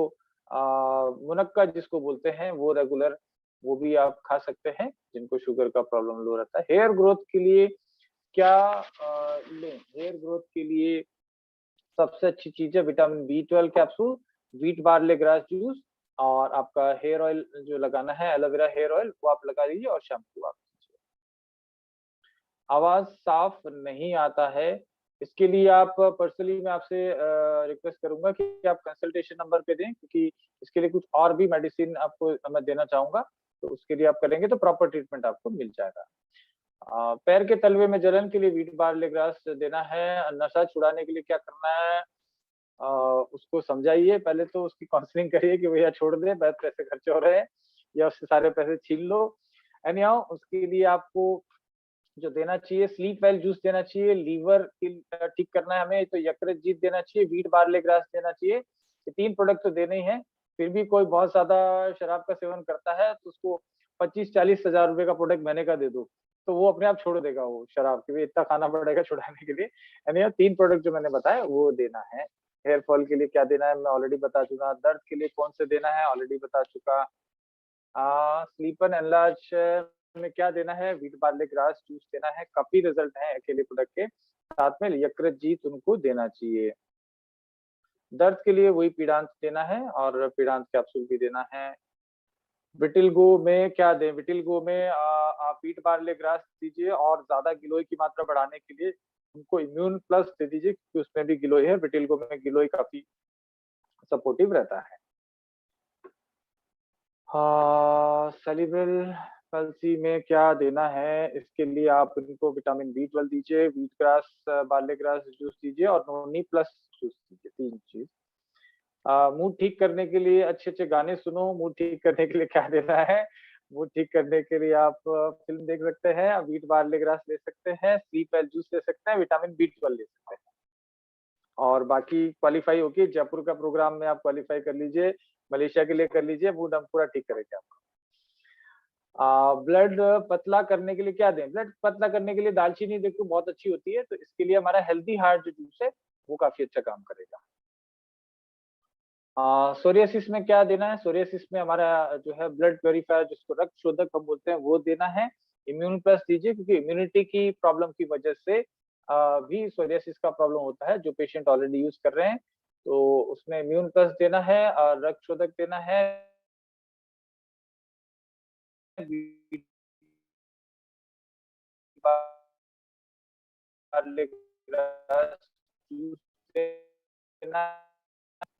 Speaker 1: मुनक्का जिसको बोलते हैं वो रेगुलर, वो भी आप खा सकते हैं जिनको शुगर का प्रॉब्लम लो रहता है। हेयर ग्रोथ के लिए क्या लें? हेयर ग्रोथ के लिए सबसे अच्छी चीज है vitamin B12 capsule, wheat barley grass juice और आपका हेयर ऑयल जो लगाना है, एलोवेरा हेयर ऑयल, वो आप लगा लीजिए और शैम्पू आप कीजिए। आवाज साफ नहीं आता है, इसके लिए आप पर्सनली मैं आपसे रिक्वेस्ट करूंगा कि आप कंसल्टेशन नंबर पे दें, क्योंकि इसके लिए कुछ और भी मेडिसिन आपको मैं देना चाहूंगा, तो उसके लिए आप करेंगे तो प्रॉपर ट्रीटमेंट आपको मिल जाएगा। पैर के तलवे में जलन के लिए व्हीट बार्ले ग्रास देना है। नशा छुड़ाने के लिए क्या करना है? उसको समझाइए, पहले तो उसकी काउंसलिंग करिए कि भैया छोड़ दे, बहुत पैसे खर्च हो रहे हैं, या उससे सारे पैसे छीन लो। एनी हाउ, उसके लिए आपको जो देना चाहिए, स्लीप वेल जूस देना चाहिए। लीवर ठीक करना है हमें तो यकृत जीत देना चाहिए, व्हीट बार्ले ग्रास देना चाहिए। ये 3 प्रोडक्ट तो देने ही हैं। फिर भी कोई बहुत ज्यादा शराब का सेवन करता है तो उसको 25-40 हजार रुपए का प्रोडक्ट महीने का दे दो, तो वो अपने आप छोड़ देगा वो शराब, की इतना खाना पड़ेगा छुड़ाने के लिए। यानी 3 प्रोडक्ट जो मैंने बताया वो देना है। हेयर फॉल के लिए क्या देना है मैं ऑलरेडी बता चुका। दर्द के लिए कौन से देना है ऑलरेडी बता चुका। स्लीपन एनलार्ज में क्या देना है? व्हीट बार्ले ग्रास जूस देना है, काफी रिजल्ट है अकेले प्रोडक्ट के। साथ में यकृत जीत उनको देना चाहिए। दर्द के लिए वही पीड़ांत देना है और पीड़ांत कैप्सूल भी देना है। विटिलगो में क्या दें? विटिलगो में आप व्हीट बार्ले ग्रास दीजिए और ज्यादा गिलोय की मात्रा बढ़ाने के लिए उनको इम्यून प्लस दे दीजिए, क्योंकि उसमें भी गिलोय है। विटिलिगो में गिलोय काफी सपोर्टिव रहता है। सेरिब्रल पल्सी में क्या देना है, इसके लिए आप इनको विटामिन B12 दीजिए, wheat grass barley grass juice दीजिए और नोनी प्लस जूस दीजिए, 3 चीज। मूड ठीक करने के लिए अच्छे अच्छे गाने सुनो। मूड ठीक करने के लिए क्या देना है, मूड ठीक करने के लिए आप फिल्म देख सकते हैं, व्हीट बार्ले ग्रास ले सकते हैं, स्लीप वेल जूस ले सकते हैं, विटामिन B12 ले सकते हैं। और बाकी क्वालिफाई होके जयपुर का प्रोग्राम में आप क्वालिफाई कर लीजिए, मलेशिया के लिए कर लीजिए, मूड हम पूरा ठीक करेंगे आपका। ब्लड पतला करने के लिए क्या दें? ब्लड पतला करने के लिए दालचीनी देखो बहुत अच्छी होती है, तो इसके लिए हमारा हेल्दी हार्ट जो जूस है वो काफी अच्छा काम करेगा। सोरियासिस में क्या देना है? सोरियासिस में हमारा जो है ब्लड प्योरीफायर, जिसको रक्त शोधक हम बोलते हैं, वो देना है। इम्यून प्लस दीजिए, क्योंकि इम्यूनिटी की प्रॉब्लम की वजह से भी सोरियासिस का प्रॉब्लम होता है, जो पेशेंट ऑलरेडी यूज कर रहे हैं। तो उसमें इम्यून प्लस देना है और रक्त शोधक देना है।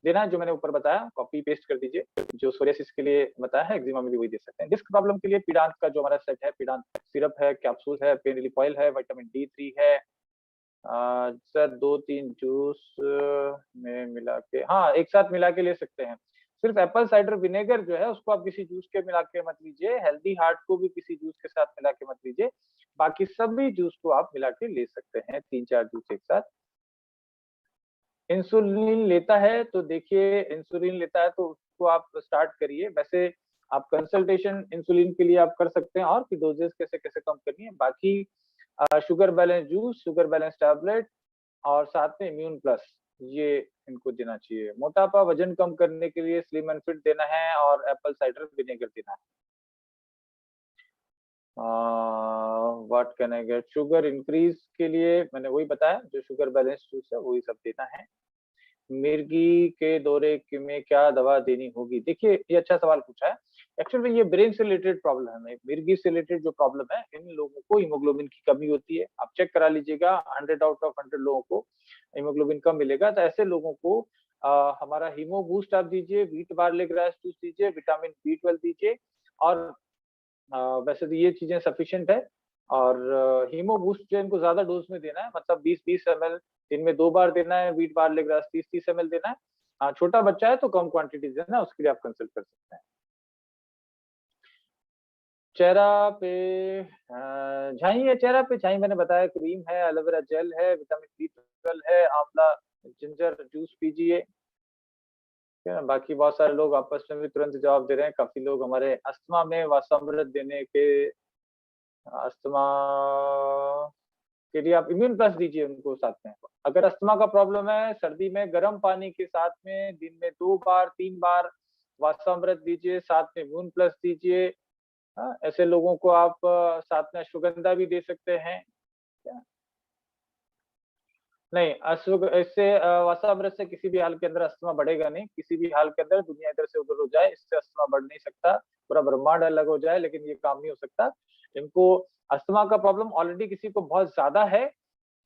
Speaker 1: देना है जो मैंने ऊपर बताया, कॉपी पेस्ट कर दीजिए। जो सोरियासिस के लिए बताया है, एक्जिमा में भी वही दे सकते हैं। डिस्क प्रॉब्लम के लिए पीडांत का जो हमारा सेट है, पीडांत सिरप है, कैप्सूल है, पेन रिलीफ ऑयल है, विटामिन D3 है। सर 2-3 जूस में मिला के, हाँ एक साथ मिला के ले सकते हैं। सिर्फ एप्पल साइडर विनेगर जो है उसको आप किसी जूस के मिला के मत लीजिए, हेल्दी हार्ट को भी किसी जूस के साथ मिला के मत लीजिए। बाकी सभी जूस को आप मिला के ले सकते हैं, 3-4 जूस एक साथ। इंसुलिन लेता है तो देखिए, इंसुलिन लेता है तो उसको आप स्टार्ट करिए। वैसे आप कंसल्टेशन इंसुलिन के लिए आप कर सकते हैं, और कि डोजेस कैसे कैसे कम करनी है। बाकी sugar balance juice, sugar balance tablet और साथ में इम्यून प्लस, ये इनको देना चाहिए। मोटापा वजन कम करने के लिए स्लिम एंड फिट देना है और एप्पल साइडर विनेगर देना है। What can I get? Sugar increase के लिए मैंने वही बताया, जो शुगर बैलेंस जूस है वही सब देना है। मिर्गी के दौरे में क्या दवा देनी होगी? देखिए ये अच्छा सवाल पूछा है। एक्चुअली ये ब्रेन से रिलेटेड प्रॉब्लम है। मिर्गी से रिलेटेड जो प्रॉब्लम है, इन लोगों को हीमोग्लोबिन की कमी होती है। आप चेक करा लीजिएगा, 100 आउट ऑफ 100 लोगों को हीमोग्लोबिन कम मिलेगा। तो ऐसे लोगों को हमारा हीमो बूस्ट आप दीजिए, व्हीट बार्ले ग्रास जूस दीजिए, विटामिन B12 दीजिए। और वैसे तो ये चीजें सफिशिएंट है। और हीमो बूस्ट जो इनको ज्यादा डोज में देना है, मतलब 20-20 ml दिन में 2 बार देना है। व्हीट बार्ले ग्रास 30-30 ml देना है। हाँ छोटा बच्चा है तो कम क्वांटिटी देना है, उसके लिए आप कंसल्ट कर सकते हैं। चेहरा पे झाई है, चेहरा पे झाई मैंने बताया, क्रीम है, एलोवेरा जेल है, विटामिन B12 है, आंवला जिंजर जूस पीजिए। ठीक है, बाकी बहुत सारे लोग आपस में भी तुरंत जवाब दे रहे हैं। काफी लोग हमारे अस्थमा में वासामृत देने के, अस्थमा के लिए आप इम्यून प्लस दीजिए उनको साथ में। अगर अस्थमा का प्रॉब्लम है, सर्दी में गर्म पानी के साथ में दिन में 2 बार 3 बार वासामृत दीजिए, साथ में इम्यून प्लस दीजिए। ऐसे लोगों को आप साथ में अश्वगंधा भी दे सकते हैं। नहीं, अश्व इससे वासामृत से किसी भी हाल के अंदर अस्थमा बढ़ेगा नहीं। किसी भी हाल के अंदर दुनिया इधर से उधर हो जाए, इससे अस्थमा बढ़ नहीं सकता। पूरा ब्रह्मांड अलग हो जाए, लेकिन ये काम नहीं हो सकता। इनको अस्थमा का प्रॉब्लम ऑलरेडी किसी को बहुत ज्यादा है,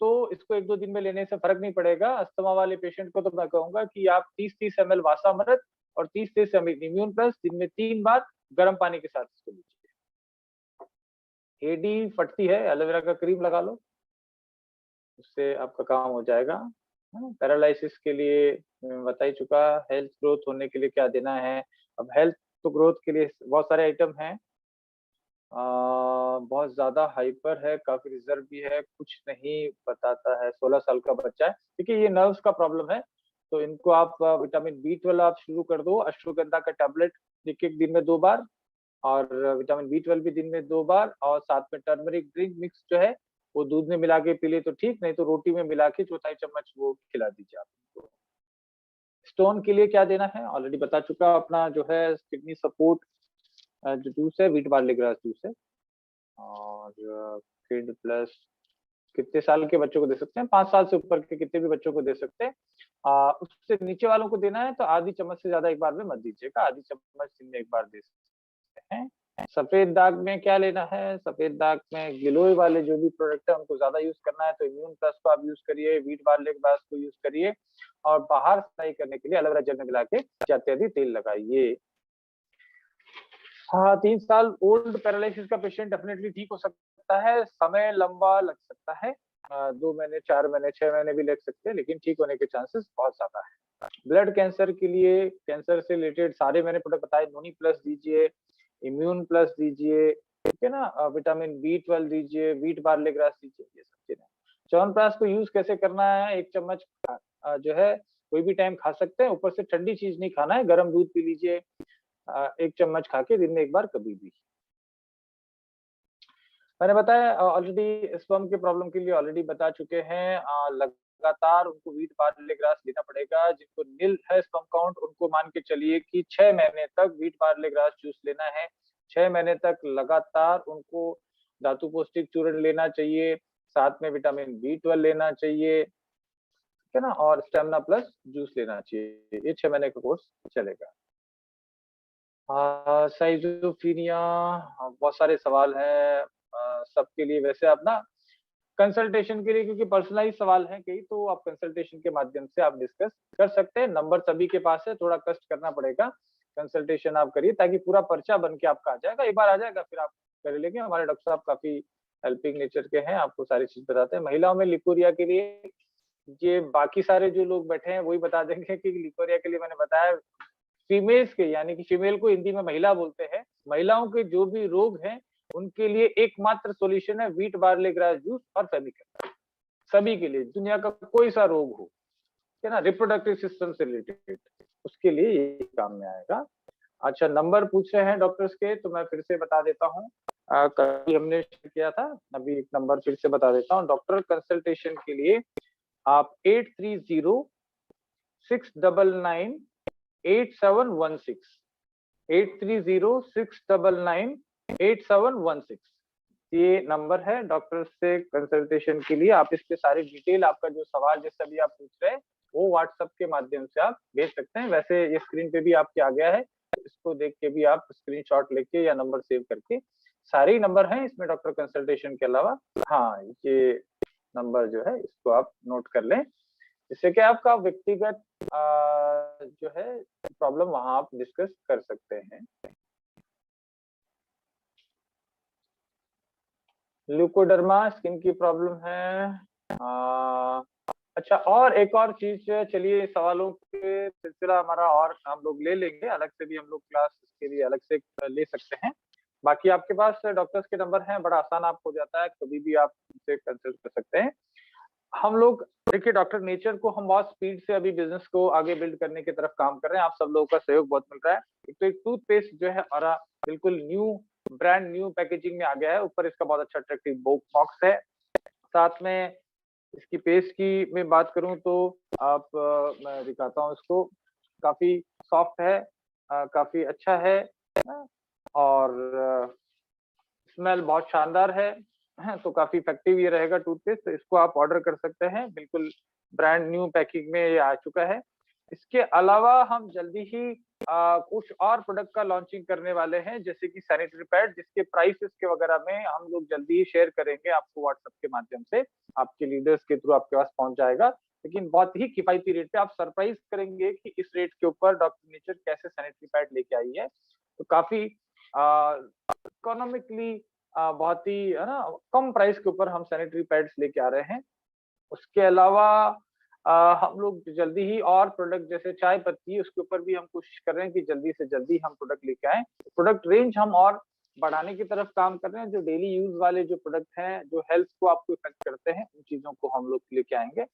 Speaker 1: तो इसको 1-2 दिन में लेने से फर्क नहीं पड़ेगा। अस्थमा वाले पेशेंट को तो मैं कहूंगा कि आप 30-30 ml वासामृत और 30-30 ml इम्यून प्लस दिन में 3 बार गर्म पानी के साथ इसको लीजिए। एडी फटती है, एलोवेरा का क्रीम लगा लो, उससे आपका काम हो जाएगा। पैरालिसिस के लिए मैं बता ही चुका। हेल्थ ग्रोथ होने के लिए क्या देना है? अब हेल्थ तो ग्रोथ के लिए बहुत सारे आइटम हैं। बहुत ज्यादा हाइपर है, काफी रिजर्व भी है, कुछ नहीं बताता है, 16 साल का बच्चा है। देखिए ये नर्व्स का प्रॉब्लम है, तो इनको आप विटामिन B12 आप शुरू कर दो। अश्वगंधा का टैबलेट एक दिन में 2 बार, और विटामिन B12 भी दिन में 2 बार, और साथ में टर्मरिक ड्रिंक मिक्स जो है वो दूध में मिला के पी ले तो ठीक, नहीं तो रोटी में मिला के चौथाई चम्मच वो खिला दीजिए आप उनको। स्टोन के लिए क्या देना है ऑलरेडी बता चुका। अपना जो है किडनी सपोर्ट जो जूस है, व्हीट बार्ले ग्रास जूस है। और किड प्लस कितने साल के बच्चों को दे सकते हैं? 5 साल से ऊपर के कितने भी बच्चों को दे सकते हैं। उससे नीचे वालों को देना है तो आधी चम्मच से ज्यादा एक बार में मत दीजिएगा, आधी चम्मच दिन में एक बार दे सकते हैं। सफेद दाग में क्या लेना है? सफेद दाग में गिलोय वाले जो भी प्रोडक्ट है उनको ज्यादा यूज करना है, तो इम्यून प्लस को आप यूज करिए, वीट बार्ले ग्रास को यूज करिए, और बाहर सफाई करने के लिए एलोवेरा जेल में मिला के इत्यादि तेल लगाइए। हाँ, 3 साल ओल्ड पैरालिसिस का पेशेंट डेफिनेटली ठीक हो सकता है, समय लंबा लग सकता है, 2 महीने, 4 महीने, 6 महीने भी लग सकते हैं, लेकिन ठीक होने के चांसेस बहुत ज्यादा है। ब्लड कैंसर के लिए, कैंसर से रिलेटेड सारे मैंने प्रोडक्ट बताए, नोनी प्लस दीजिए, इम्यून प्लस दीजिए, ठीक है ना, विटामिन B12 दीजिए, वीट बार्ले ग्रास दीजिए, ये सब चीजें। च्यवनप्राश को यूज कैसे करना है? 1 चम्मच जो है कोई भी टाइम खा सकते हैं, ऊपर से ठंडी चीज नहीं खाना है, गर्म दूध पी लीजिए, 1 चम्मच खा के दिन में 1 बार कभी भी। मैंने बताया ऑलरेडी, स्पर्म के प्रॉब्लम के लिए ऑलरेडी बता चुके हैं, लगातार उनको वीट बार्ले ग्रास लेना पड़ेगा। जिनको नील है स्पर्म काउंट, उनको मान के चलिए कि 6 महीने तक वीट बार्ले ग्रास जूस लेना है, 6 महीने तक लगातार उनको धातु पौष्टिक चूर्ण लेना चाहिए, साथ में विटामिन B12 लेना चाहिए, ठीक है ना, और स्टेमिना प्लस जूस लेना चाहिए। ये 6 महीने का कोर्स चलेगा। साइजोफ्रेनिया, बहुत सारे सवाल हैं सबके लिए। वैसे आप ना कंसल्टेशन के लिए, क्योंकि पर्सनलाइज सवाल हैं कई, तो आप कंसल्टेशन के माध्यम से आप डिस्कस कर सकते हैं। नंबर सभी के पास है, थोड़ा कष्ट करना पड़ेगा, कंसल्टेशन आप करिए ताकि पूरा पर्चा बन के आपका आ जाएगा। एक बार आ जाएगा फिर आप कर लेंगे। हमारे डॉक्टर साहब काफी हेल्पिंग नेचर के हैं, आपको सारी चीज बताते हैं। महिलाओं में लिकोरिया के लिए, ये बाकी सारे जो लोग बैठे हैं वही बता देंगे कि लिकोरिया के लिए मैंने बताया, फीमेल्स के, यानी कि फीमेल को हिंदी में महिला बोलते हैं, महिलाओं के जो भी रोग हैं उनके लिए एकमात्र सॉल्यूशन है वीट बार्ले ग्रास जूस और फेविकल। सभी के लिए, दुनिया का कोई सा रोग हो, है ना, रिप्रोडक्टिव सिस्टम से रिलेटेड, उसके लिए ये काम में आएगा। अच्छा, नंबर पूछ रहे हैं डॉक्टर्स के, तो मैं फिर से बता देता हूँ, कभी हमने किया था, अभी एक नंबर फिर से बता देता हूँ। डॉक्टर कंसल्टेशन के लिए आप 830-699-8716, 830-699-8716, ये नंबर है डॉक्टर से कंसल्टेशन के लिए। आप इस पे सारी डिटेल, आपका जो सवाल जैसा भी आप पूछ रहे हैं वो व्हाट्सएप के माध्यम से आप भेज सकते हैं। वैसे ये स्क्रीन पे भी आपके आ गया है, इसको देख के भी आप स्क्रीनशॉट लेके या नंबर सेव करके, सारे ही नंबर हैं इसमें डॉक्टर कंसल्टेशन के अलावा। हाँ, ये नंबर जो है इसको आप नोट कर लें, जिससे कि आपका व्यक्तिगत जो है प्रॉब्लम वहां आप डिस्कस कर सकते हैं। ल्यूकोडर्मा स्किन की प्रॉब्लम है। अच्छा, और एक और चीज, चलिए सवालों के सिलसिला हमारा और हम लोग ले लेंगे, अलग से भी हम लोग क्लास के लिए अलग से ले सकते हैं। बाकी आपके पास डॉक्टर्स के नंबर हैं, बड़ा आसान आप हो जाता है, कभी भी आप उनसे कंसल्ट कर सकते हैं। हम लोग देखिए, डॉक्टर नेचर को हम बहुत स्पीड से अभी बिजनेस को आगे बिल्ड करने की तरफ काम कर रहे हैं, आप सब लोगों का सहयोग बहुत मिल रहा है। एक तो एक टूथपेस्ट जो है और बिल्कुल न्यू ब्रांड न्यू पैकेजिंग में आ गया है, ऊपर इसका बहुत अच्छा अट्रैक्टिव बॉक्स है। साथ में इसकी पेस्ट की मैं बात करूं तो आप मैं दिखाता हूं इसको, काफी सॉफ्ट है, काफी अच्छा है, और स्मेल बहुत शानदार है, तो काफी इफेक्टिव ये रहेगा टूथपेस्ट, तो इसको आप ऑर्डर कर सकते हैं, बिल्कुल ब्रांड न्यू पैकिंग में ये आ चुका है। इसके अलावा हम जल्दी ही कुछ और प्रोडक्ट का लॉन्चिंग करने वाले हैं, जैसे कि सैनिटरी पैड, जिसके प्राइसेस के वगैरह में हम लोग जल्दी ही शेयर करेंगे आपको व्हाट्सएप के माध्यम से, आपके लीडर्स के थ्रू आपके पास पहुंच जाएगा। लेकिन बहुत ही किफायती रेट पे, आप सरप्राइज करेंगे कि इस रेट के ऊपर डॉक्टर नेचर कैसे सैनिटरी पैड लेके आई है। तो काफी इकोनॉमिकली बहुत ही, है ना, कम प्राइस के ऊपर हम सैनिटरी पैड्स लेके आ रहे हैं। उसके अलावा हम लोग जल्दी ही और प्रोडक्ट, जैसे चाय पत्ती, उसके ऊपर भी हम कोशिश कर रहे हैं कि जल्दी से जल्दी हम प्रोडक्ट लेके आए। प्रोडक्ट रेंज हम और बढ़ाने की तरफ काम कर रहे हैं। जो डेली यूज वाले जो प्रोडक्ट हैं, जो हेल्थ को आपको इफेक्ट करते हैं, उन चीजों को हम लोग लेके आएंगे।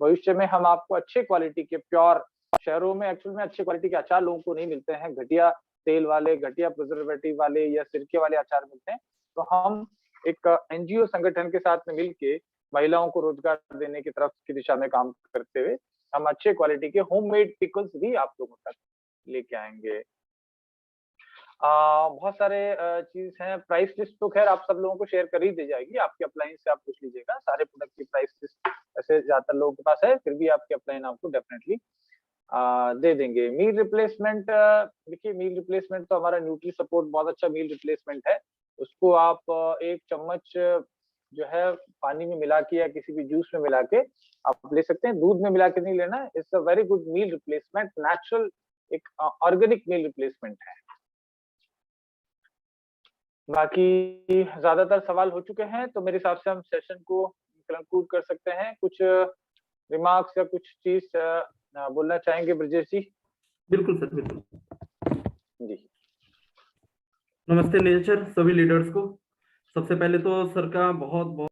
Speaker 1: भविष्य में हम आपको अच्छे क्वालिटी के प्योर, शहरों में एक्चुअल में अच्छे क्वालिटी के अचार लोगों को नहीं मिलते हैं, घटिया तेल वाले, घटिया प्रिजर्वेटिव वाले या सिरके वाले अचार मिलते हैं। तो हम एक एनजीओ संगठन के साथ में मिलके महिलाओं को रोजगार देने की तरफ की दिशा में काम करते हुए हम अच्छे क्वालिटी के होममेड पिकल्स भी आप लोगों तक लेके आएंगे। बहुत सारे चीज हैं। प्राइस लिस्ट तो खैर आप सब लोगों को शेयर कर ही दी जाएगी, आपके अपलाइन से आप पूछ लीजिएगा, सारे प्रोडक्ट की प्राइस लिस्ट ऐसे ज्यादातर लोगों के पास है, फिर भी आपके अपलाइन आपको डेफिनेटली दे देंगे। मील रिप्लेसमेंट, देखिए मील रिप्लेसमेंट तो हमारा न्यूट्री सपोर्ट बहुत अच्छा मील रिप्लेसमेंट है। उसको आप 1 चम्मच जो है पानी में मिला के या किसी भी जूस में मिला के आप ले सकते हैं। दूध में मिला के नहीं लेना। It's a very good meal replacement, natural एक ऑर्गेनिक मील रिप्लेसमेंट है। बाकी ज्यादातर सवाल हो चुके हैं, तो मेरे हिसाब से हम सेशन को कंक्लूड कर सकते हैं। कुछ रिमार्क्स या कुछ चीज बोलना चाहेंगे ब्रजेश जी?
Speaker 2: बिल्कुल सर, बिल्कुल
Speaker 1: जी।
Speaker 2: नमस्ते नेचर सभी लीडर्स को। सबसे पहले तो सर का बहुत बहुत